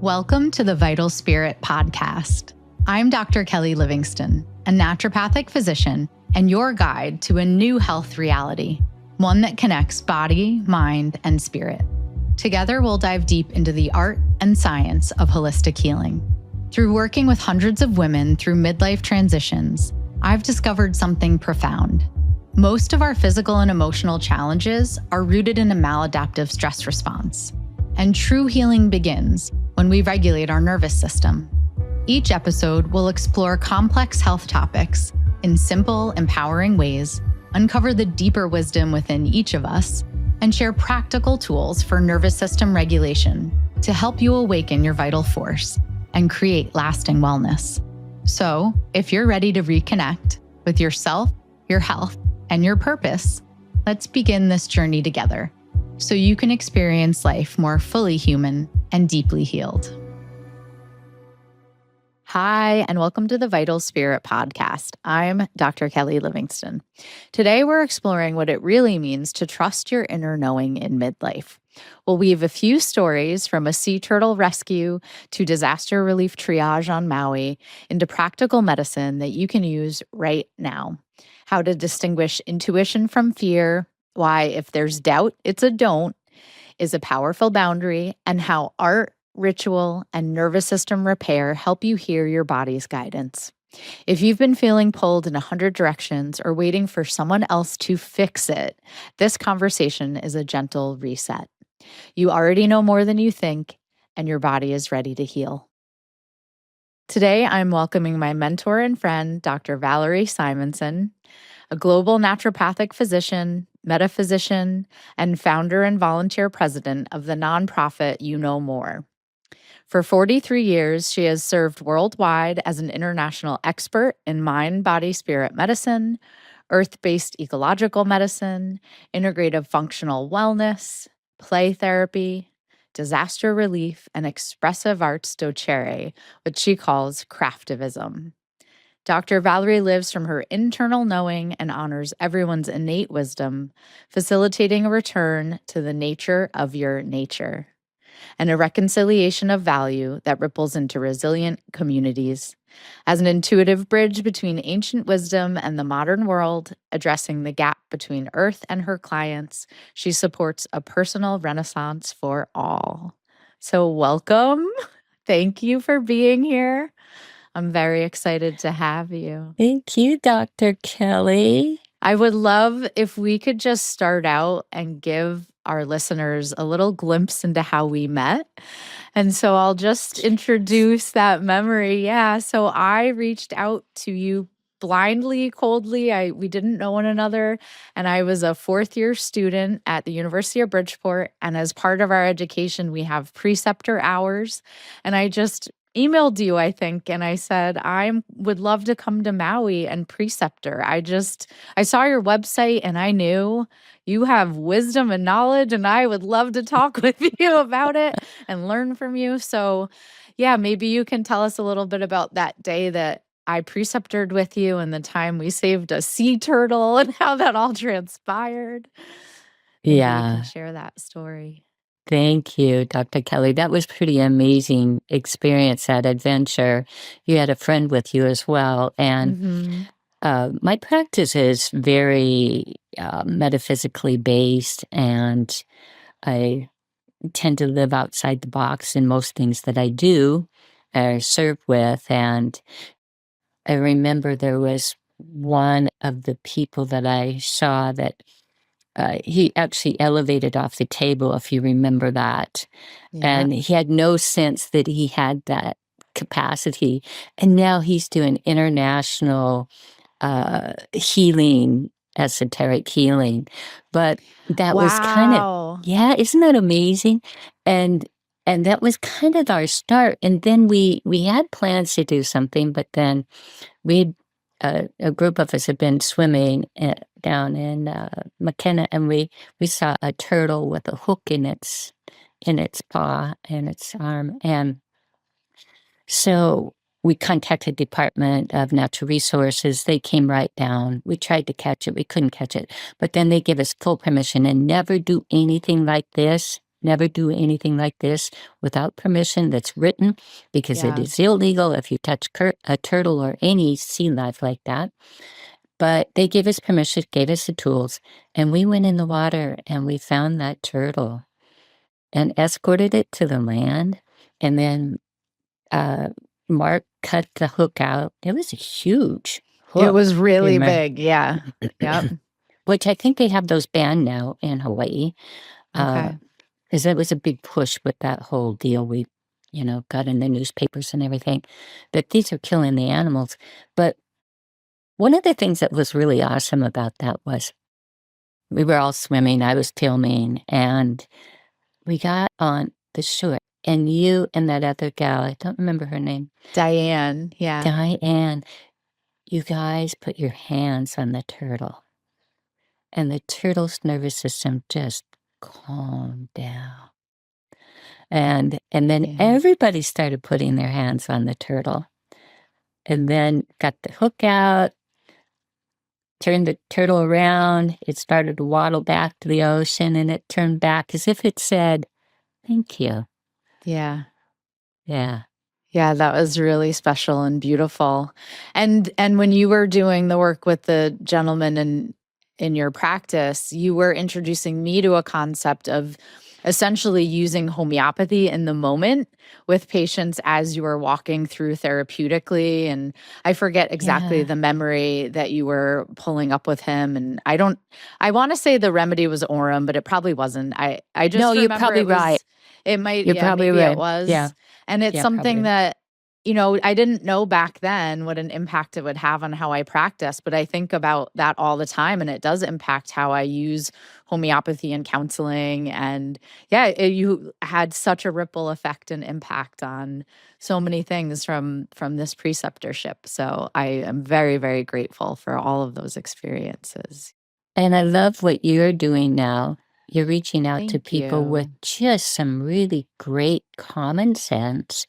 Welcome to the Vital Spirit podcast. I'm Dr. Kelly Livingston, a naturopathic physician and your guide to a new health reality, one that connects body, mind, and spirit. Together, we'll dive deep into the art and science of holistic healing. Through working with hundreds of women through midlife transitions, I've discovered something profound. Most of our physical and emotional challenges are rooted in a maladaptive stress response. And true healing begins when we regulate our nervous system. Each episode will explore complex health topics in simple, empowering ways, uncover the deeper wisdom within each of us, and share practical tools for nervous system regulation to help you awaken your vital force and create lasting wellness. So, if you're ready to reconnect with yourself, your health, and your purpose, let's begin this journey together so you can experience life more fully human and deeply healed. Hi, and welcome to the Vital Spirit podcast. I'm Dr. Kelly Livingston. Today, we're exploring what it really means to trust your inner knowing in midlife. We'll weave a few stories from a sea turtle rescue to disaster relief triage on Maui into practical medicine that you can use right now. How to distinguish intuition from fear, why if there's doubt, it's a don't, is a powerful boundary, and how art, ritual, and nervous system repair help you hear your body's guidance. If you've been feeling pulled in 100 directions or waiting for someone else to fix it, this conversation is a gentle reset. You already know more than you think, and your body is ready to heal. Today, I'm welcoming my mentor and friend, Dr. Valerie Simonsen, a global naturopathic physician, metaphysician, and founder and volunteer president of the nonprofit You Know More. For 43 years, she has served worldwide as an international expert in mind, body, spirit medicine, earth-based ecological medicine, integrative functional wellness, play therapy, disaster relief, and expressive arts docere, which she calls craftivism. Dr. Valerie lives from her internal knowing and honors everyone's innate wisdom, facilitating a return to the nature of your nature and a reconciliation of value that ripples into resilient communities. As an intuitive bridge between ancient wisdom and the modern world, addressing the gap between Earth and her clients, she supports a personal renaissance for all. So welcome. Thank you for being here. I'm very excited to have you. Thank you, Dr. Kelly. I would love if we could just start out and give our listeners a little glimpse into how we met. And so I'll just introduce that memory. Yeah, so I reached out to you blindly, coldly. We didn't know one another. And I was a fourth-year student at the University of Bridgeport. And as part of our education, we have preceptor hours. And I just emailed you, I think, and I said, I would love to come to Maui and preceptor. I saw your website and I knew you have wisdom and knowledge, and I would love to talk with you about it and learn from you. So yeah, maybe you can tell us a little bit about that day that I preceptored with you and the time we saved a sea turtle and how that all transpired. Maybe you can share that story. Thank you, Dr. Kelly. That was pretty amazing experience, that adventure. You had a friend with you as well. And my practice is very metaphysically based, and I tend to live outside the box in most things that I do or serve with. And I remember there was one of the people that I saw that he actually elevated off the table, if you remember that. Yeah. And he had no sense that he had that capacity. And now he's doing international healing, esoteric healing. But that was kind of, isn't that amazing? And that was kind of our start. And then we had plans to do something, but then a group of us had been swimming down in McKenna, and we saw a turtle with a hook in its paw and its arm. And so we contacted Department of Natural Resources. They came right down. We tried to catch it. We couldn't catch it. But then they give us full permission and never do anything like this never do anything like this without permission that's written, because it is illegal if you touch a turtle or any sea life like that. But they gave us permission, gave us the tools, and we went in the water and we found that turtle and escorted it to the land. And then Mark cut the hook out. It was a huge hook. It was really big. Yeah. Yep. Which I think they have those banned now in Hawaii. Okay. Because it was a big push with that whole deal. We, got in the newspapers and everything that these are killing the animals. But one of the things that was really awesome about that was we were all swimming. I was filming, and we got on the shore. And you and that other gal, I don't remember her name. Diane. Yeah. Diane, you guys put your hands on the turtle. And the turtle's nervous system just calmed down. And then everybody started putting their hands on the turtle. And then got the hook out, turned the turtle around. It started to waddle back to the ocean, and it turned back as if it said, "Thank you." Yeah. Yeah. Yeah, that was really special and beautiful. And when you were doing the work with the gentleman in your practice, you were introducing me to a concept of essentially using homeopathy in the moment with patients as you were walking through therapeutically. And I forget exactly the memory that you were pulling up with him. And I want to say the remedy was Orem, but it probably wasn't. I just No, you're remember probably right. It might, You're probably maybe right. it was. Yeah. And it's Yeah, something probably. that, I didn't know back then what an impact it would have on how I practice, but I think about that all the time, and it does impact how I use homeopathy and counseling. And you had such a ripple effect and impact on so many things from this preceptorship. So I am very, very grateful for all of those experiences. And I love what you're doing now. You're reaching out to Thank people with you. just some really great common sense.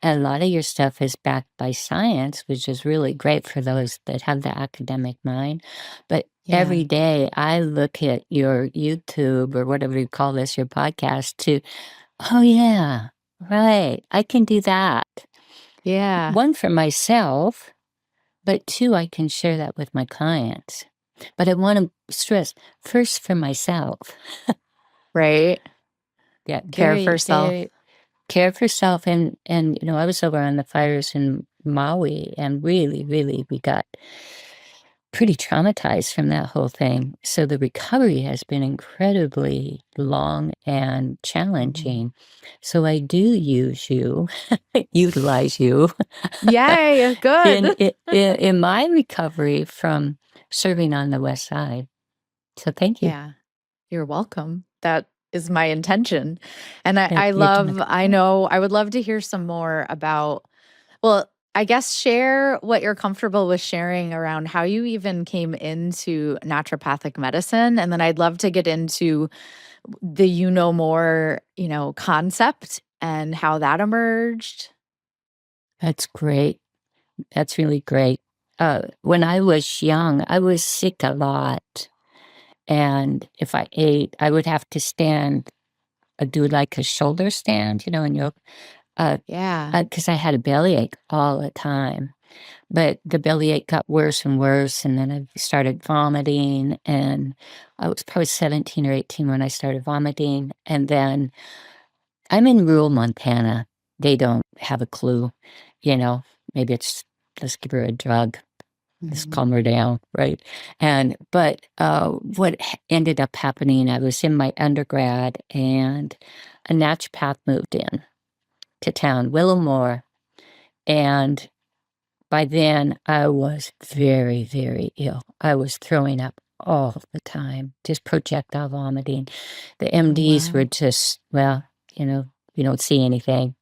A lot of your stuff is backed by science, which is really great for those that have the academic mind. But every day I look at your YouTube or whatever you call this, your podcast, oh, yeah, right, I can do that. Yeah. One, for myself, but two, I can share that with my clients. But I want to stress, first for myself. Right. Yeah, Care for self. Care for self. And I was over on the fires in Maui, and really, really, we got pretty traumatized from that whole thing. So the recovery has been incredibly long and challenging. So I do utilize you. Yay, good. in my recovery from serving on the West Side. So thank you. Yeah, you're welcome. That is my intention. And Yeah, I would love to hear some more about, well, I guess share what you're comfortable with sharing around how you even came into naturopathic medicine. And then I'd love to get into the more, concept and how that emerged. That's great. That's really great. When I was young, I was sick a lot. And if I ate, I would have to stand, do like a shoulder stand, and because I had a bellyache all the time. But the bellyache got worse and worse, and then I started vomiting, and I was probably 17 or 18 when I started vomiting. And then I'm in rural Montana. They don't have a clue, maybe it's, let's give her a drug. Let's calm her down, right? But what ended up happening, I was in my undergrad, and a naturopath moved in to town, Willowmore, and by then I was very, very ill. I was throwing up all the time, just projectile vomiting. The MDs were just, well, you don't see anything.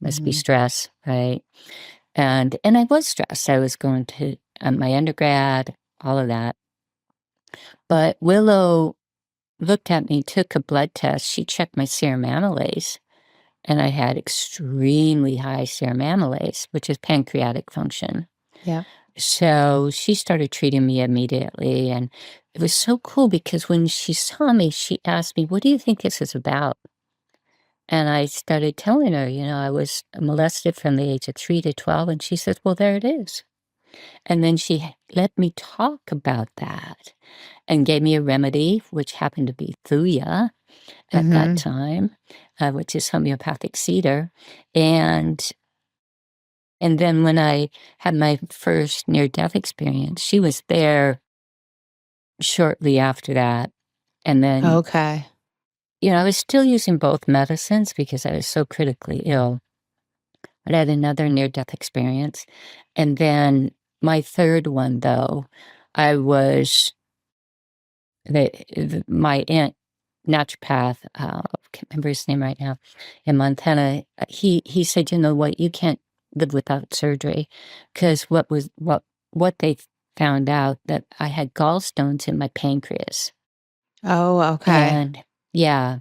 Must be stress, right? And I was stressed. I was going to my undergrad, all of that. But Willow looked at me, took a blood test. She checked my serum amylase, and I had extremely high serum amylase, which is pancreatic function. Yeah. So she started treating me immediately. And it was so cool because when she saw me, she asked me, "What do you think this is about?" And I started telling her, I was molested from the age of 3 to 12. And she says, well, there it is. And then she let me talk about that and gave me a remedy, which happened to be thuya at that time, which is homeopathic cedar. And then when I had my first near-death experience, she was there shortly after that. And then, Okay. I was still using both medicines because I was so critically ill. But I had another near-death experience. And then my third one, though, I was my aunt naturopath, can't remember his name right now, in Montana. He said, you know what, you can't live without surgery, because what they found out that I had gallstones in my pancreas, Oh, okay. and yeah,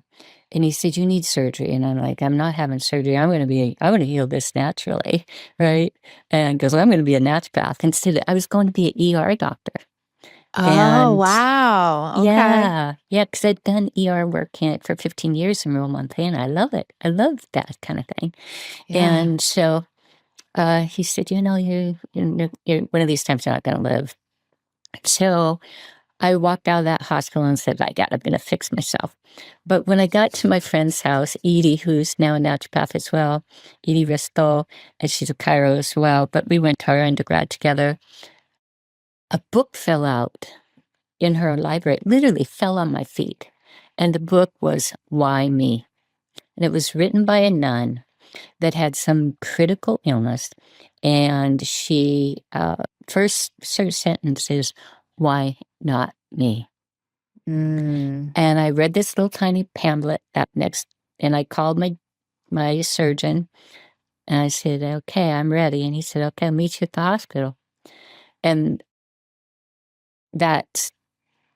and he said you need surgery, and I'm like, I'm not having surgery. I'm going to heal this naturally, right? And goes, well, I'm going to be a naturopath instead. I was going to be an ER doctor, Oh, and wow. Okay. yeah, yeah, because I'd done ER work for 15 years in rural Montana. I love it. I love that kind of thing. Yeah. And so he said, you're one of these times you're not going to live. So I walked out of that hospital and said, I'm going to fix myself. But when I got to my friend's house, Edie, who's now a naturopath as well, Edie Risto, and she's a chiro as well, but we went to our undergrad together. A book fell out in her library. It literally fell on my feet. And the book was Why Me? And it was written by a nun that had some critical illness. And she, first sentence is, why not me? Mm. And I read this little tiny pamphlet up next, and I called my surgeon, and I said, okay, I'm ready. And he said, okay, I'll meet you at the hospital. And that's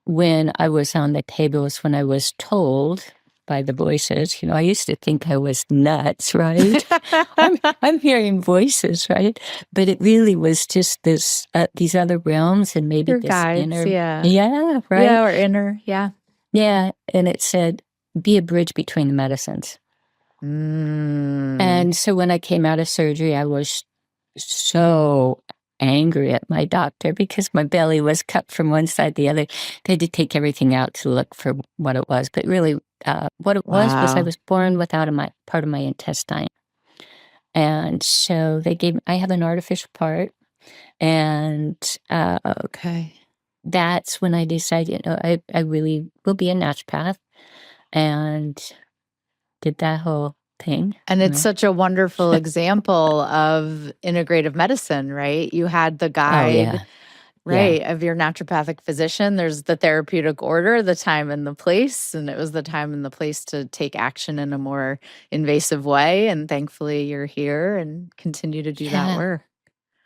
when I was on the table, is when I was told by the voices. I used to think I was nuts, right? I'm hearing voices, right? But it really was just these other realms, and maybe Your this guides, inner, yeah. yeah, right? Yeah, or inner, yeah. Yeah. And it said, be a bridge between the medicines. Mm. And so when I came out of surgery, I was so angry at my doctor because my belly was cut from one side to the other. They had to take everything out to look for what it was. But really, what it was I Wow. was born without part of my intestine. And so I have an artificial part. And Okay. that's when I decided, I really will be a naturopath, and did that whole thing. And it's such a wonderful example of integrative medicine, right? You had the Oh, guide, yeah. Yeah. right, of your naturopathic physician. There's the therapeutic order, the time and the place, and it was the time and the place to take action in a more invasive way. And thankfully, you're here and continue to do that Yeah. work.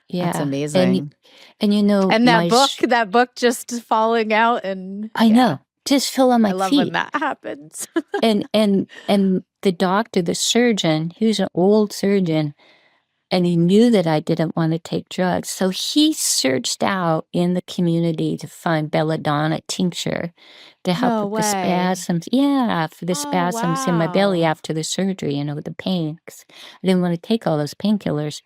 That's Yeah. And amazing. And my that book just falling out, and I yeah, know, just fell on I my love when feet. that happens. And the doctor, the surgeon, he was an old surgeon, and he knew that I didn't want to take drugs. So he searched out in the community to find belladonna tincture to help No with the way. spasms. Yeah, for the Oh, spasms in my belly wow. after the surgery, with the pain. 'Cause I didn't want to take all those painkillers.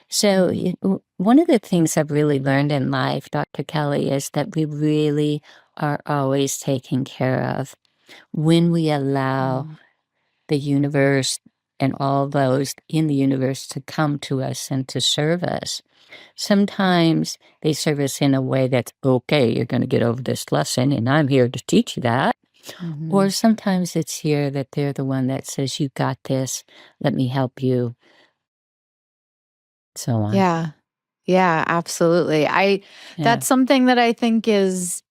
So, Mhm. one of the things I've really learned in life, Dr. Kelly, is that we really are always taken care of when we allow Mm. the universe and all those in the universe to come to us and to serve us. Sometimes they serve us in a way that's okay, you're going to get over this lesson, and I'm here to teach you that. Or Mhm. sometimes it's here that they're the one that says, you got this, let me help you, so on. Yeah. Yeah, absolutely. Yeah, That's something that I think is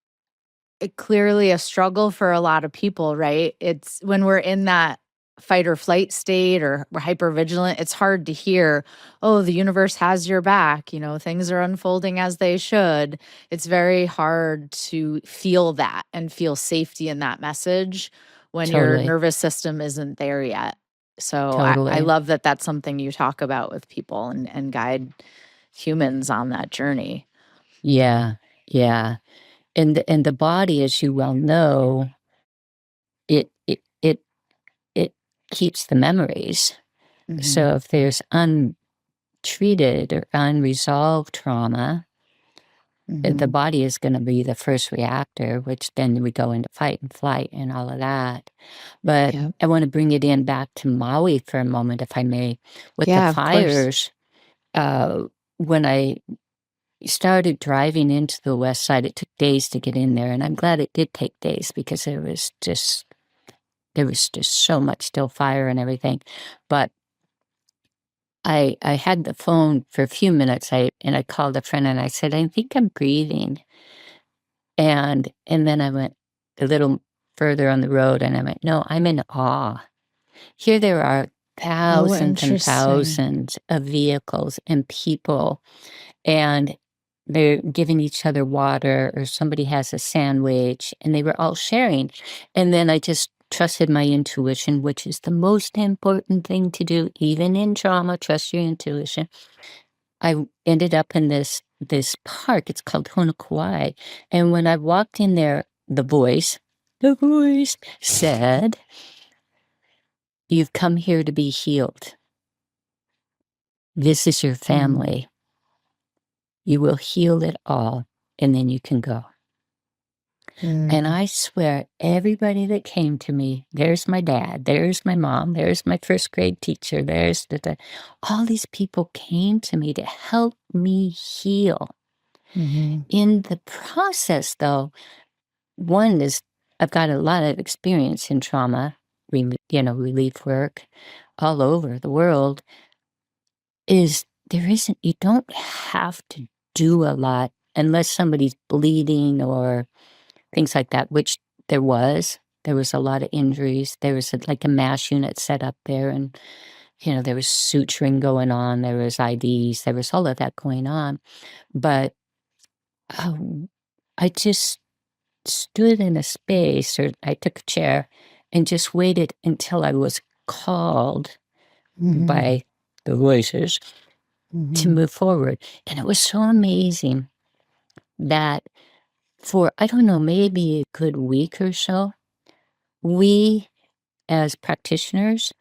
clearly a struggle for a lot of people, right? It's when we're in that fight or flight state or we're hyper vigilant, it's hard to hear, oh, the universe has your back, things are unfolding as they should. It's very hard to feel that and feel safety in that message when your totally, nervous system isn't there yet. So I totally. love that that's something you talk about with people and guide humans on that journey. Yeah, yeah. And the body, as you well know, it it it it keeps the memories. Mm-hmm. So if there's untreated or unresolved trauma, the body is going to be the first reactor, which then we go into fight and flight and all of that. But Yep. I want to bring it in back to Maui for a moment, if I may. With Yeah, the of course. fires, when I started driving into the west side, it took days to get in there, and I'm glad it did take days because there was just so much still fire and everything. But I had the phone for a few minutes. I called a friend and I said, I think I'm breathing. And then I went a little further on the road and I went, no, I'm in awe. Here there are thousands and interesting. thousands of vehicles and people, and they're giving each other water, or somebody has a sandwich, and they were all sharing. And then I just trusted my intuition, which is the most important thing to do, even in trauma. Trust your intuition. I ended up in this park. It's called Honokawai. And when I walked in there, the voice said, "You've come here to be healed. This is your family. You will heal it all, and then you can go." And I swear, everybody that came to me, there's my dad, there's my mom, there's my first grade teacher, there's all these people came to me to help me heal. In the process, though, one is I've got a lot of experience in trauma, relief work all over the world. You don't have to do a lot unless somebody's bleeding or things like that, which there was. There was a lot of injuries. There was like a mass unit set up there, and there was suturing going on. There was IVs. There was all of that going on. But I just stood in a space, or I took a chair and just waited until I was called by the voices to move forward. And it was so amazing that for, I don't know, maybe a good week or so, we as practitioners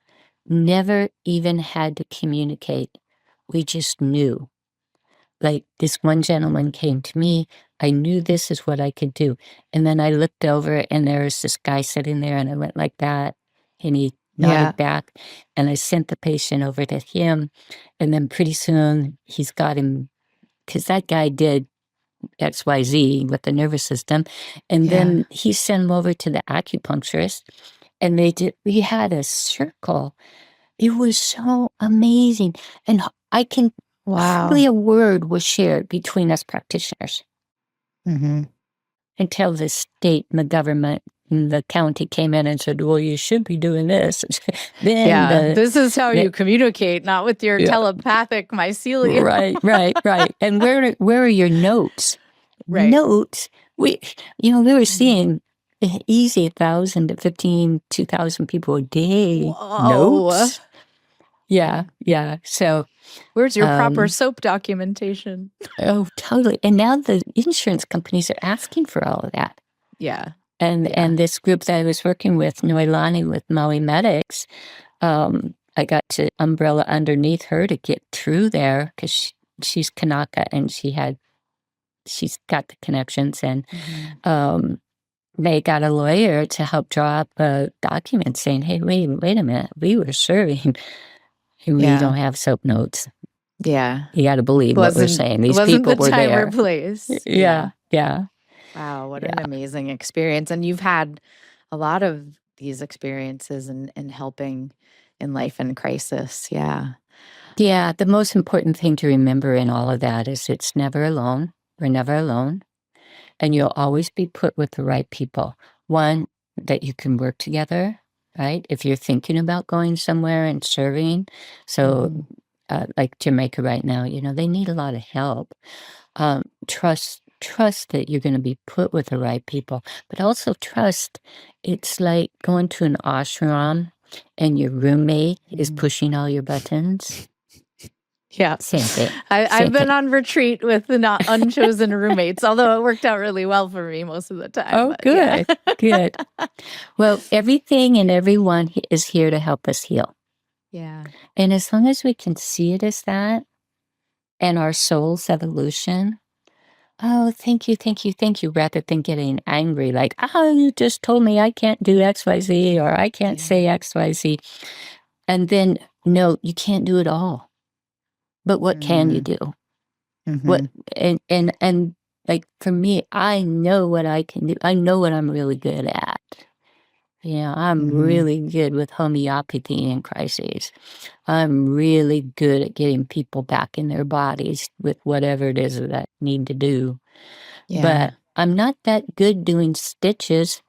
never even had to communicate. We just knew. Like, this one gentleman came to me. I knew this is what I could do. And then I looked over and there was this guy sitting there, and I went like that. And he nodded back, and I sent the patient over to him. And then pretty soon he's got him, because that guy did XYZ with the nervous system. And then he sent him over to the acupuncturist, and we had a circle. It was so amazing. And I can, hardly a word was shared between us practitioners until the state and the government and the county came in and said, well, you should be doing this. Then this is how you communicate, not with your telepathic mycelium. Right. And where are your notes? Notes. We were seeing easy 1,000 to 15, 2,000 people a day. Whoa. Notes. Yeah. So where's your proper SOAP documentation? Oh, totally. And now the insurance companies are asking for all of that. Yeah. And this group that I was working with, Noelani with Maui Medics, I got to umbrella underneath her to get through there, because she's Kanaka and she's got the connections, and they got a lawyer to help draw up a document saying, hey, wait a minute, we were serving. We don't have SOAP notes. Yeah. You got to believe what we're saying. These people were there. Wasn't the time or place. Yeah. Wow, what an amazing experience. And you've had a lot of these experiences in helping in life and crisis. Yeah. Yeah, the most important thing to remember in all of that is it's never alone. We're never alone. And you'll always be put with the right people. One, that you can work together, right? If you're thinking about going somewhere and serving. So like Jamaica right now, they need a lot of help. Trust that you're going to be put with the right people, but also trust it's like going to an ashram and your roommate is pushing all your buttons. Yeah. Same thing. I've been on retreat with the not unchosen roommates, although it worked out really well for me most of the time. Oh, but good. Yeah. Good. Well, everything and everyone is here to help us heal. Yeah. And as long as we can see it as that and our soul's evolution, oh, thank you, thank you, thank you, rather than getting angry, like, oh, you just told me I can't do XYZ or I can't say XYZ. And then, no, you can't do it all. But what can you do? What and like for me, I know what I can do. I know what I'm really good at. Yeah, I'm really good with homeopathy in crises. I'm really good at getting people back in their bodies with whatever it is that I need to do. But I'm not that good doing stitches,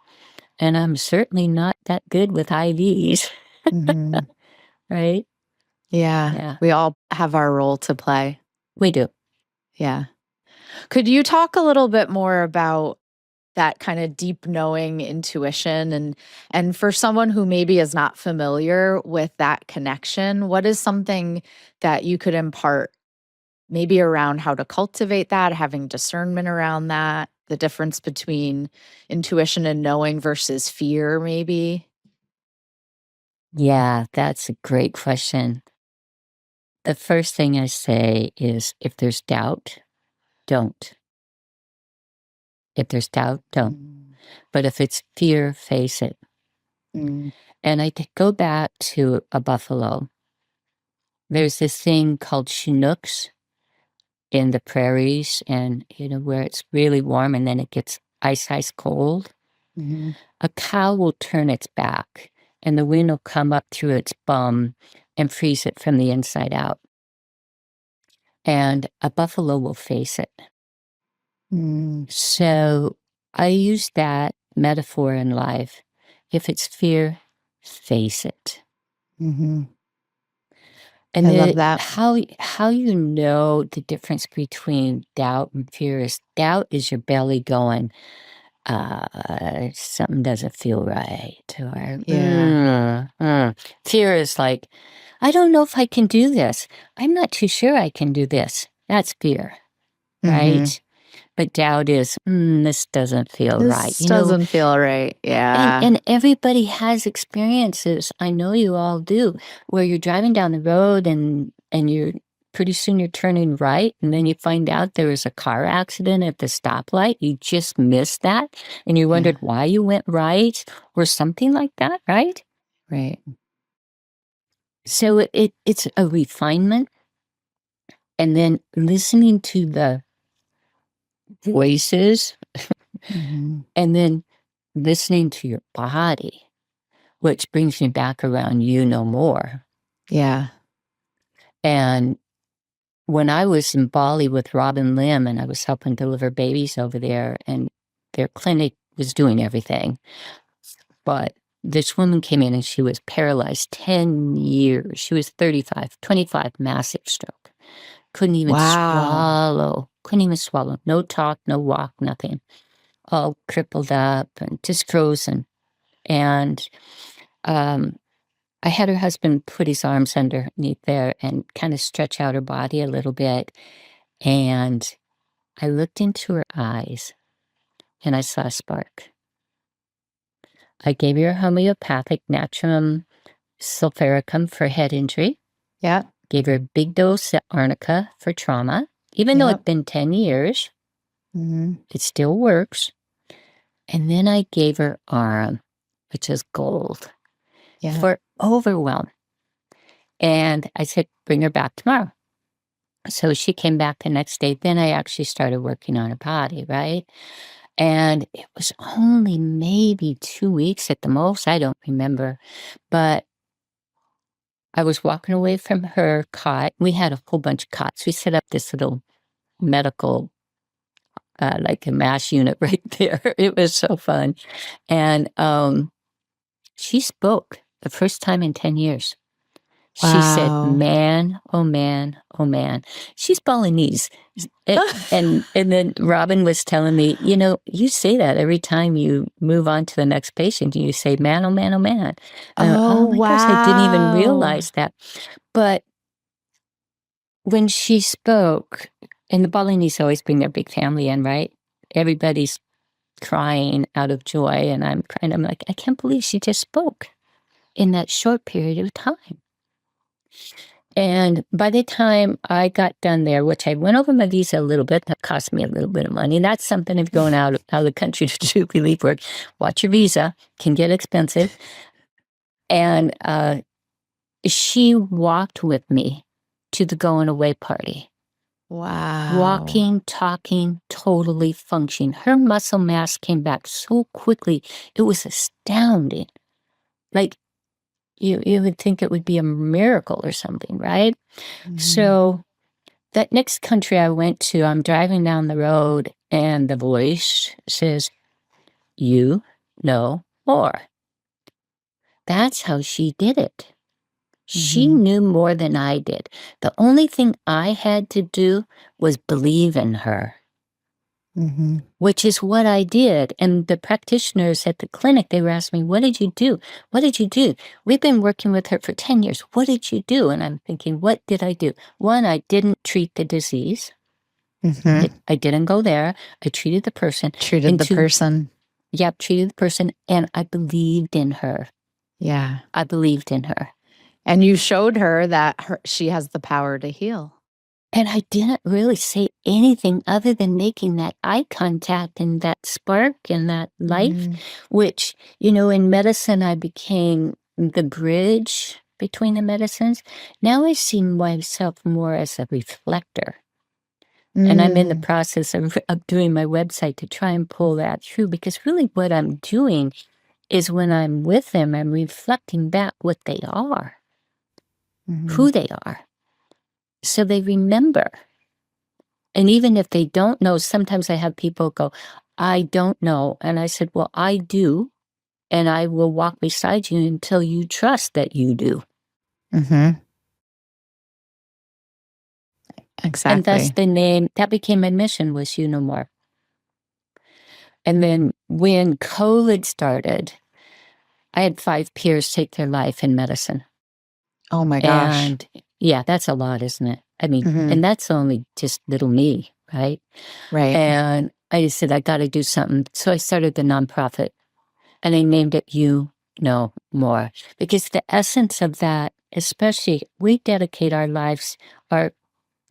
and I'm certainly not that good with IVs, right? Yeah, We all have our role to play. we do. Yeah. Could you talk a little bit more about that kind of deep knowing intuition and for someone who maybe is not familiar with that connection, what is something that you could impart maybe around how to cultivate that, having discernment around that, the difference between intuition and knowing versus fear maybe? Yeah, that's a great question. The first thing I say is if there's doubt, don't. If there's doubt, don't. But if it's fear, face it. Mm. And go back to a buffalo. There's this thing called Chinooks in the prairies, and where it's really warm and then it gets ice cold. A cow will turn its back, and the wind will come up through its bum and freeze it from the inside out. And a buffalo will face it. So I use that metaphor in life. If it's fear, face it. And I love that. how you know the difference between doubt and fear is doubt is your belly going, something doesn't feel right. Or fear is like, I don't know if I can do this. I'm not too sure I can do this. That's fear, right? But doubt is, this doesn't feel right. This doesn't feel right. Yeah. And everybody has experiences, I know you all do, where you're driving down the road and you're pretty soon you're turning right, and then you find out there was a car accident at the stoplight. You just missed that, and you wondered why you went right or something like that, right? Right. So it's a refinement, and then listening to the voices, and then listening to your body. Which brings me back around you no more. Yeah. And when I was in Bali with Robin Lim and I was helping deliver babies over there, and their clinic was doing everything, but this woman came in and she was paralyzed 10 years. She was 35, 25, massive stroke. Couldn't even swallow. Couldn't even swallow. No talk, no walk, nothing. All crippled up and just frozen. And I had her husband put his arms underneath there and kind of stretch out her body a little bit. And I looked into her eyes and I saw a spark. I gave her homeopathic natrum sulfuricum for head injury. Yeah. Gave her a big dose of arnica for trauma. Even though it'd been 10 years, it still works. And then I gave her Arum, which is gold, for overwhelm. And I said, bring her back tomorrow. So she came back the next day. Then I actually started working on her body, right? And it was only maybe 2 weeks at the most. I don't remember. But I was walking away from her cot. We had a whole bunch of cots. We set up this little medical, like a MASH unit right there. It was so fun. And she spoke the first time in 10 years. She said, man, oh man, oh man. She's Balinese. And then Robin was telling me, you say that every time you move on to the next patient. You say, man, oh man, oh man. And oh my gosh, I didn't even realize that. But when she spoke, and the Balinese always bring their big family in, right? Everybody's crying out of joy, and I'm crying. I'm like, I can't believe she just spoke in that short period of time. And by the time I got done there, which I went over my visa a little bit, that cost me a little bit of money. And that's something if you're going out of the country to do relief work, watch your visa, can get expensive. And she walked with me to the going away party. Wow. Walking, talking, totally functioning. Her muscle mass came back so quickly. It was astounding. Like, you would think it would be a miracle or something, right? Mhm. So that next country I went to, I'm driving down the road and the voice says, "You know more." That's how she did it. She Mhm. knew more than I did. The only thing I had to do was believe in her, Mhm. which is what I did. And the practitioners at the clinic, they were asking me, "What did you do? What did you do? We've been working with her for 10 years. What did you do?" And I'm thinking, what did I do? One, I didn't treat the disease. Mhm. I didn't go there. I treated the person. Treated And the two, person. yep, treated the person. And I believed in her. Yeah. I believed in her. And you showed her that she has the power to heal. And I didn't really say anything other than making that eye contact and that spark and that life, Mhm. which, in medicine, I became the bridge between the medicines. Now I see myself more as a reflector. And I'm in the Mm. process of doing my website to try and pull that through, because really what I'm doing is when I'm with them, I'm reflecting back what they are, Mhm. who they are, so they remember. And even if they don't know, sometimes I have people go, "I don't know." And I said, "Well, I do. And I will walk beside you until you trust that you do." Mhm. And thus Exactly. the name, that became my mission, was You Know More. And then when COVID started, I had 5 peers take their life in medicine. Oh my gosh. And yeah, that's a lot, isn't it? I mean, Mhm. and that's only just little me, right? Right. And I just said, I got to do something. So I started the nonprofit, and I named it You Know More, because the essence of that, especially, we dedicate our lives,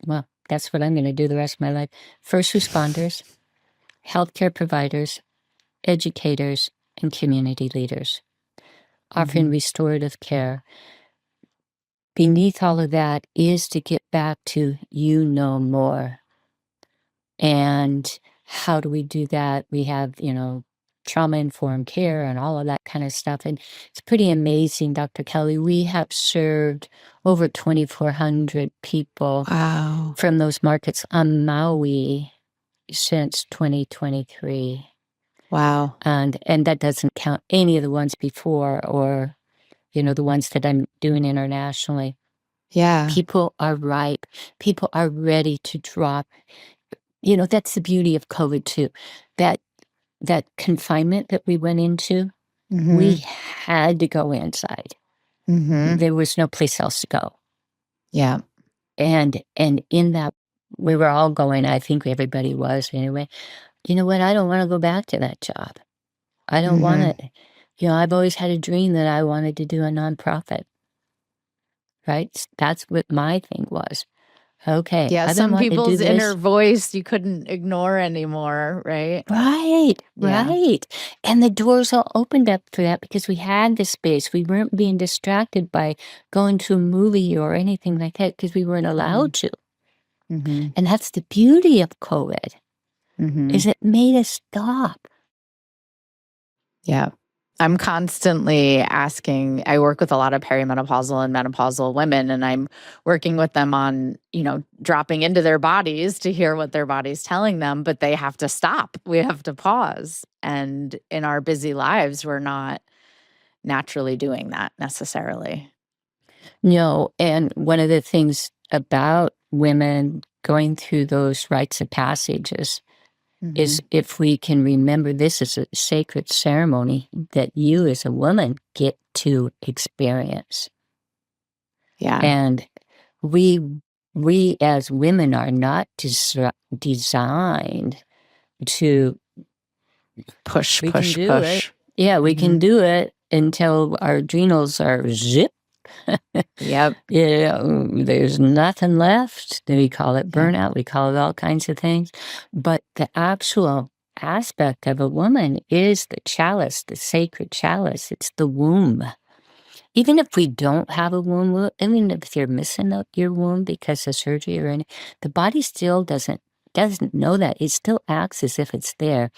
well, that's what I'm going to do the rest of my life. First responders, healthcare providers, educators, and community leaders, offering Mhm. restorative care. Beneath all of that is to get back to you know more. And how do we do that? We have, trauma-informed care and all of that kind of stuff. And it's pretty amazing, Dr. Kelly. We have served over 2,400 people Wow. from those markets on Maui since 2023. Wow. And that doesn't count any of the ones before, or, the ones that I'm doing internationally. Yeah. People are ripe. People are ready to drop. That's the beauty of COVID too. That confinement that we went into, we Mhm. had to go inside. Mhm. There was no place else to go. Yeah. And in that, we were all going, I think everybody was anyway, you know what, I don't want to go back to that job. I don't want Mhm. to, I've always had a dream that I wanted to do a nonprofit, right? That's what my thing was. Okay, Yeah, I've been some wanting to do people's inner this. voice you couldn't ignore anymore, right? Right, Yeah. right. And the doors all opened up for that because we had the space. We weren't being distracted by going to a movie or anything like that because we weren't Mhm. allowed to. Mhm. And that's the beauty of COVID, is Mhm. it made us stop. Yeah. I'm constantly asking. I work with a lot of perimenopausal and menopausal women, and I'm working with them on, dropping into their bodies to hear what their body's telling them, but they have to stop. We have to pause. And in our busy lives, we're not naturally doing that necessarily. No, and one of the things about women going through those rites of passages is, Mhm. if we can remember, this is a sacred ceremony that you as a woman get to experience. Yeah. And we we as women are not designed to push. Yeah, we can do it until our adrenals are zip. Yep. Yeah, there's nothing left. We call it burnout. We call it all kinds of things. But the actual aspect of a woman is the chalice, the sacred chalice. It's the womb. Even if we don't have a womb, even if you're missing your womb because of surgery or anything, the body still doesn't know that. It still acts as if it's there.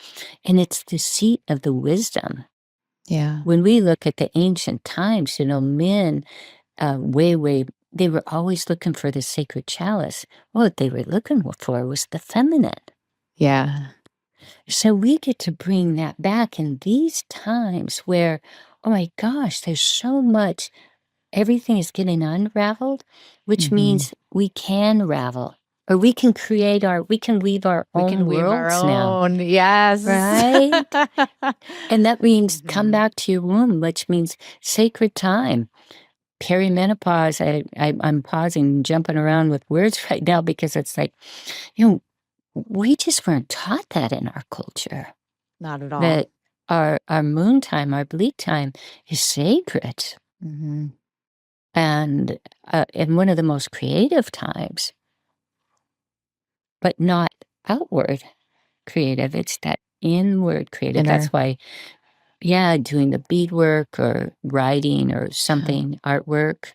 And it's the seat of the wisdom. Yeah. When we look at the ancient times, men, they were always looking for the sacred chalice. What they were looking for was the feminine. Yeah. So we get to bring that back in these times where, oh my gosh, there's so much, everything is getting unraveled, which means we can ravel. Or we can weave our own worlds now. Yes. Right? And that means come back to your womb, which means sacred time. Perimenopause, I'm pausing, jumping around with words right now because it's like, we just weren't taught that in our culture. Not at all. That our moon time, our bleak time is sacred. And one of the most creative times, but not outward creative. It's that inward creative. That's why, doing the beadwork or writing or something, artwork,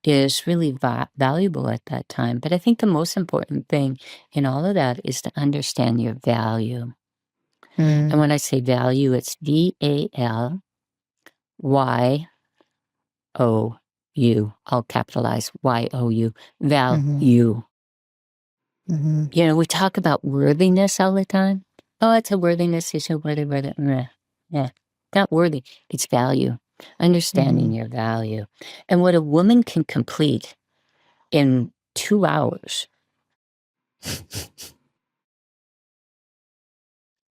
is really valuable at that time. But I think the most important thing in all of that is to understand your value. And when I say value, it's VALYOU, all capitalized YOU, value. We talk about worthiness all the time. Oh, it's a worthiness issue, worthy. Yeah, not worthy. It's value. Understanding your value. And what a woman can complete in 2 hours.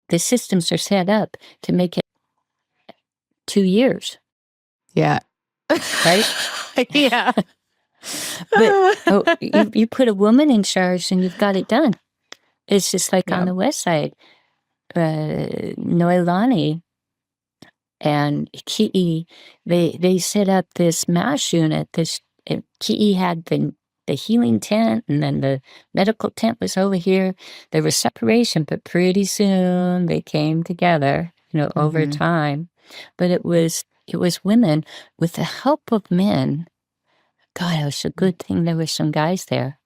The systems are set up to make it 2 years. Yeah. Right? Yeah. But you put a woman in charge and you've got it done. It's just like on the West Side, Noelani and Ki'i, they set up this MASH unit. Ki'i had the healing tent, and then the medical tent was over here. There was separation, but pretty soon they came together, over time. But it was women with the help of men. God, it was a good thing there were some guys there,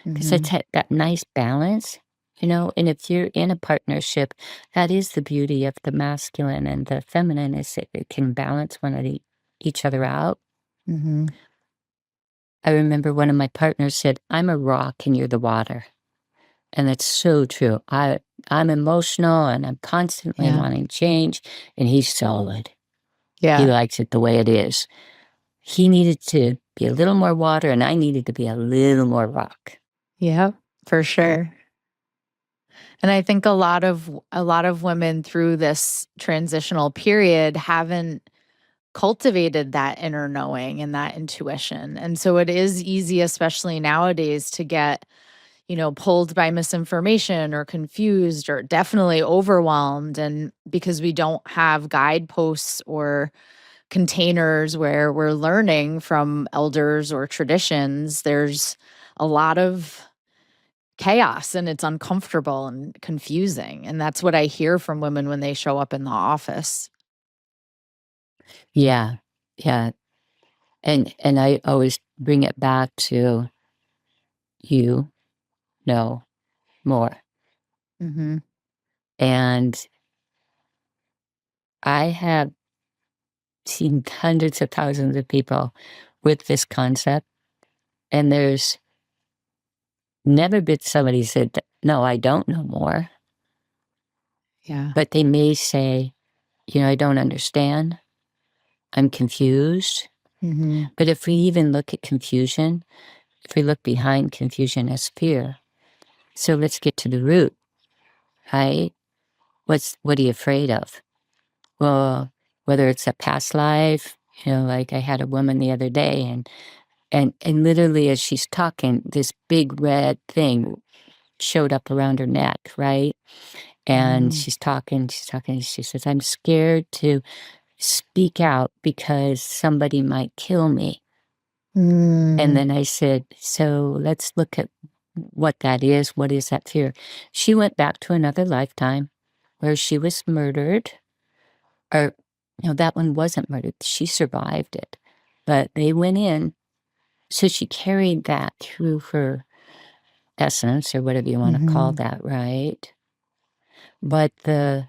because it's that nice balance. And if you're in a partnership, that is the beauty of the masculine and the feminine, is it can balance each other out. I remember one of my partners said, "I'm a rock and you're the water." And that's so true. I'm emotional and I'm constantly wanting change, and he's solid. Yeah. He likes it the way it is. He needed to be a little more water, and I needed to be a little more rock. Yeah, for sure. And I think a lot of women through this transitional period haven't cultivated that inner knowing and that intuition. And so it is easy, especially nowadays, to get, pulled by misinformation or confused or definitely overwhelmed. And because we don't have guideposts or containers where we're learning from elders or traditions, there's a lot of chaos and it's uncomfortable and confusing. And that's what I hear from women when they show up in the office. Yeah. Yeah. And I always bring it back to you know more. And I have seen hundreds of thousands of people with this concept, and there's never been somebody said, "No, I don't know more." Yeah. But they may say, "I don't understand. I'm confused." But if we even look at confusion, if we look behind confusion as fear, so let's get to the root, right? What are you afraid of? Well, whether it's a past life, like I had a woman the other day, and And literally as she's talking, this big red thing showed up around her neck, right? And she's talking, and she says, I'm scared to speak out because somebody might kill me. And then I said, so let's look at what that is. What is that fear? She went back to another lifetime where she was murdered. Or, no, that one wasn't murdered. She survived it. But they went in. So she carried that through her essence, or whatever you want to call that, right? But the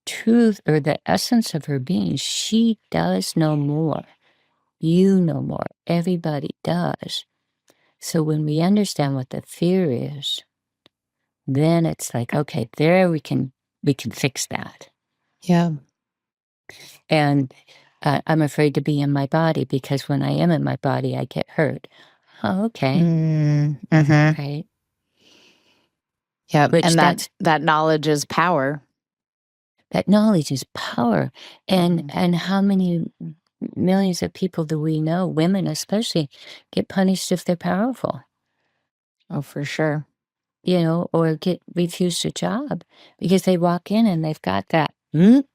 truth or the essence of her being, she does know more. You know more. Everybody does. So when we understand what the fear is, then it's like, okay, there we can fix that. Yeah. And I'm afraid to be in my body because when I am in my body, I get hurt. Oh, okay. Right. Yeah. Which And that knowledge is power. That knowledge is power. And how many millions of people do we know, women especially, get punished if they're powerful? Oh, for sure. Or get refused a job because they walk in and they've got that, and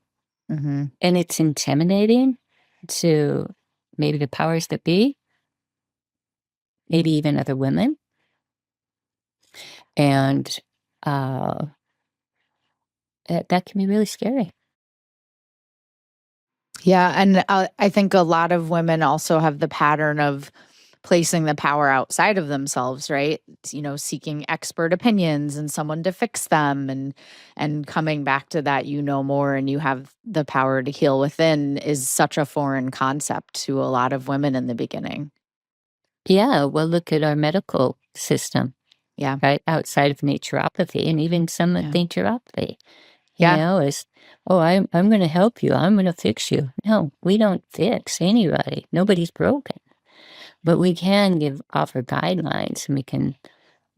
it's intimidating to maybe the powers that be, maybe even other women. And that can be really scary. Yeah. And I think a lot of women also have the pattern of placing the power outside of themselves, right? Seeking expert opinions and someone to fix them, and coming back to that, more and you have the power to heal within is such a foreign concept to a lot of women in the beginning. Yeah. Well, look at our medical system. Yeah. Right? Outside of naturopathy, and even some of naturopathy. Is, I'm going to help you. I'm going to fix you. No, we don't fix anybody. Nobody's broken. But we can offer guidelines, and we can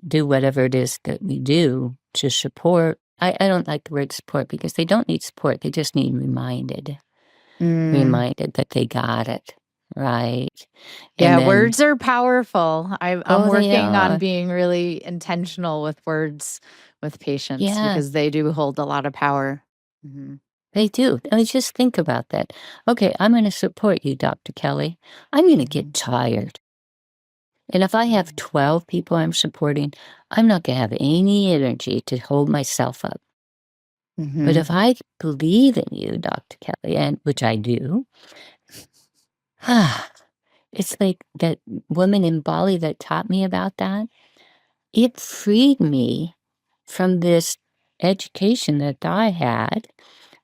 do whatever it is that we do to support. I don't like the word support because they don't need support. They just need reminded that they got it. Right. Yeah, And then, words are powerful. I'm they working on are. being really intentional with words with patients Yeah, because they do hold a lot of power. they do. I mean, just think about that. Okay, I'm going to support you, Dr. Kelly. I'm going to get tired. And if I have 12 people I'm supporting, I'm not going to have any energy to hold myself up. But if I believe in you, Dr. Kelly, and which I do, it's like that woman in Bali that taught me about that. It freed me from this education that I had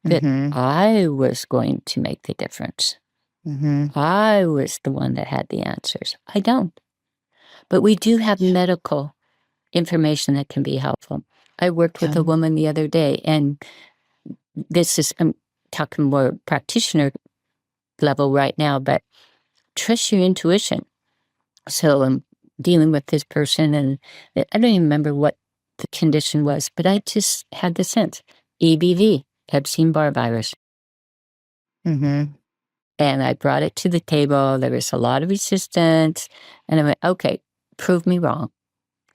that I was going to make the difference. I was the one that had the answers. I don't. But we do have medical information that can be helpful. I worked with a woman the other day, and I'm talking more practitioner level right now, but trust your intuition. So I'm dealing with this person, and I don't even remember what the condition was, but I just had the sense, EBV, Epstein-Barr virus. And I brought it to the table. There was a lot of resistance. And I went, okay, prove me wrong.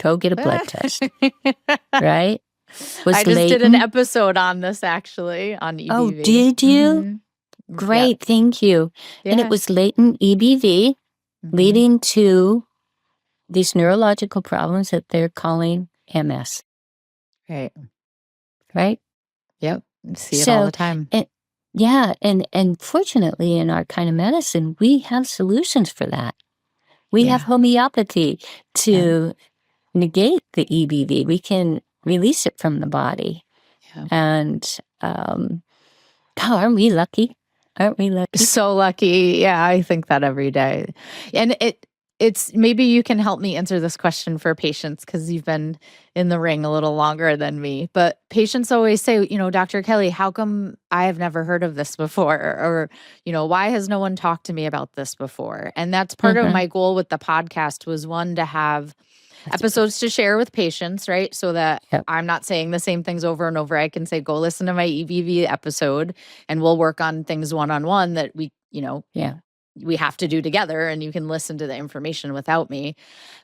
Go get a blood test. Right? I just did an episode on this, actually, on EBV. Oh, did you? Great, thank you. Yeah. And it was latent EBV leading to these neurological problems that they're calling MS. Right. Right? Yep. See it all the time. And fortunately in our kind of medicine, we have solutions for that. We have homeopathy to negate the EBV. We can release it from the body. And aren't we lucky? Aren't we lucky? So lucky. Yeah, I think that every day. And it's maybe you can help me answer this question for patients because you've been in the ring a little longer than me. But patients always say, Dr. Kelly, how come I have never heard of this before? Or, why has no one talked to me about this before? And that's part of my goal with the podcast was, one, to have episodes to share with patients, right? So that I'm not saying the same things over and over. I can say, go listen to my EBV episode and we'll work on things one-on-one that we, we have to do together, and you can listen to the information without me.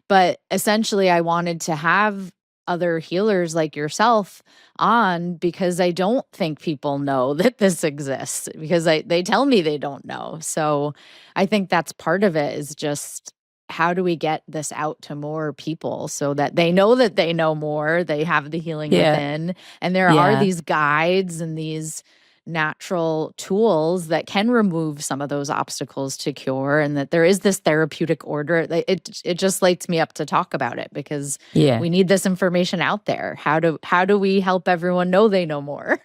But essentially, I wanted to have other healers like yourself on because I don't think people know that this exists, because they tell me they don't know. So I think that's part of it, is just how do we get this out to more people so that they know more, they have the healing Yeah. within, and there are Yeah. these guides and these natural tools that can remove some of those obstacles to cure, and that there is this therapeutic order. It just lights me up to talk about it, because Yeah. we need this information out there. How do we help everyone know they know more?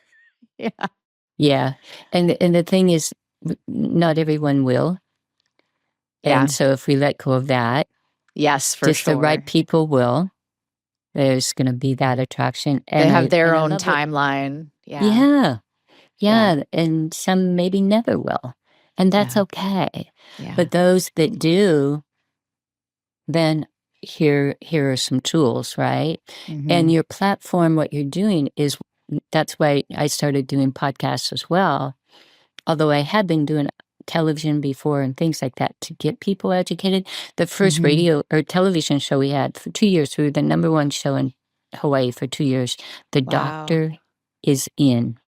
Yeah. Yeah. And the thing is, not everyone will. Yeah. And so if we let go of that, Yes, for just the right sure. people will. There's going to be that attraction. They And have their I own love what, timeline. Yeah. yeah. Yeah. Yeah. And some maybe never will. And that's Yeah. okay. Yeah. But those that do, then here are some tools, right? And Mhm. your platform, what you're doing is, that's why I started doing podcasts as well. Although I had been doing television before and things like that to get people educated. The first Mhm. radio or television show we had for 2 years, we were the #1 show in Hawaii for 2 years. The Wow. doctor is in.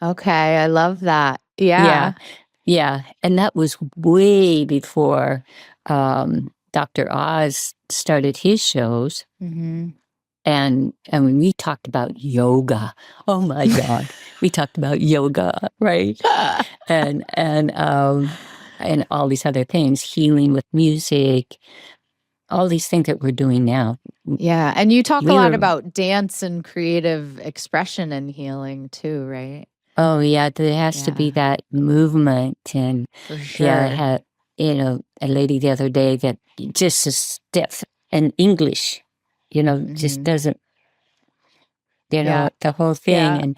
Okay, I love that. Yeah. Yeah. Yeah. And that was way before Dr. Oz started his shows. Mhm. And when we talked about yoga, oh my God, we talked about yoga, right? And all these other things, healing with music, all these things that we're doing now. Yeah, and you talk a We lot were, about dance and creative expression and healing too, right? oh yeah, there has to be Yeah, that movement. And for yeah, I sure. had, a lady the other day that just is stiff and English, just Mhm. doesn't, Yeah. the whole thing. Yeah. And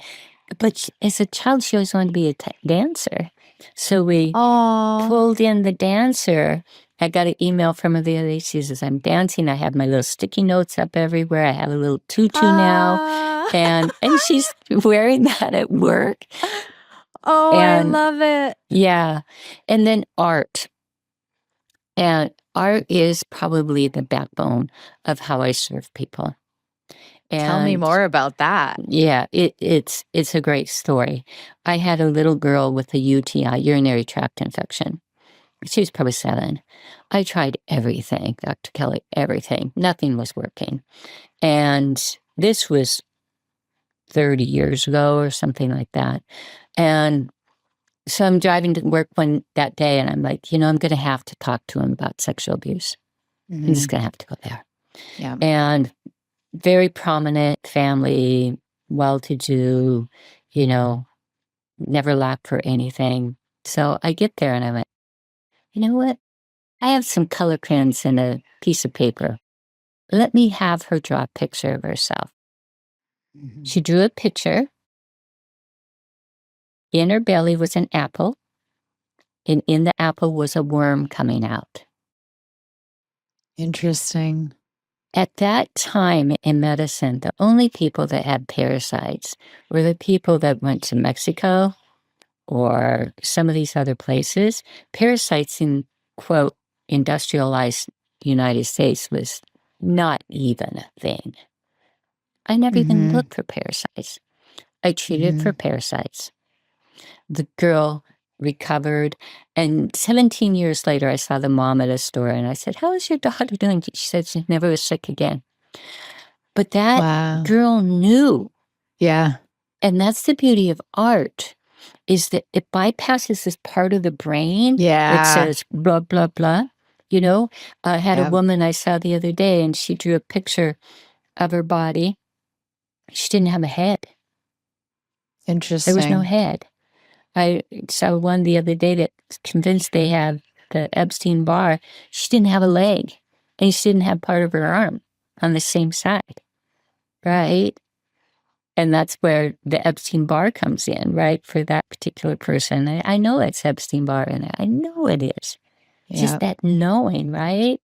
but as a child, she always wanted to be a dancer. So we Oh. pulled in the dancer. I got an email from her the other day. She says, I'm dancing. I have my little sticky notes up everywhere. I have a little tutu now. Ah. And she's wearing that at work. Oh, I And love it. yeah. And then art. And art is probably the backbone of how I serve people. Tell me And more about that. yeah, it's a great story. I had a little girl with a UTI, urinary tract infection. She was probably 7. I tried everything, Dr. Kelly, everything. Nothing was working. And this was 30 years ago or something like that. And so I'm driving to work that day, and I'm like, I'm going to have to talk to him about sexual abuse. I'm just Mhm. going to have to go there. Yeah. And very prominent family, well-to-do, you know, never lacked for anything. So I get there and I went, you know what? I have some color crayons and a piece of paper. Let me have her draw a picture of herself. Mhm. She drew a picture. In her belly was an apple, and in the apple was a worm coming out. Interesting. At that time in medicine, the only people that had parasites were the people that went to Mexico or some of these other places. Parasites in, quote, industrialized United States was not even a thing. I never even Mhm. looked for parasites. I treated for Mhm. parasites. The girl recovered, and 17 years later, I saw the mom at a store, and I said, how is your daughter doing? She said she never was sick again. But that Wow. girl knew, Yeah. and that's the beauty of art, is that it bypasses this part of the brain that Yeah. says blah, blah, blah. I had a Yeah. woman I saw the other day, and she drew a picture of her body. She didn't have a head. There was no Interesting. head. I saw one the other day that's convinced they have the Epstein Barr. She didn't have a leg, and she didn't have part of her arm on the same side, right? And that's where the Epstein Barr comes in, right? For that particular person. I know it's Epstein Barr in it. I know it is. Just Yeah. that knowing, right?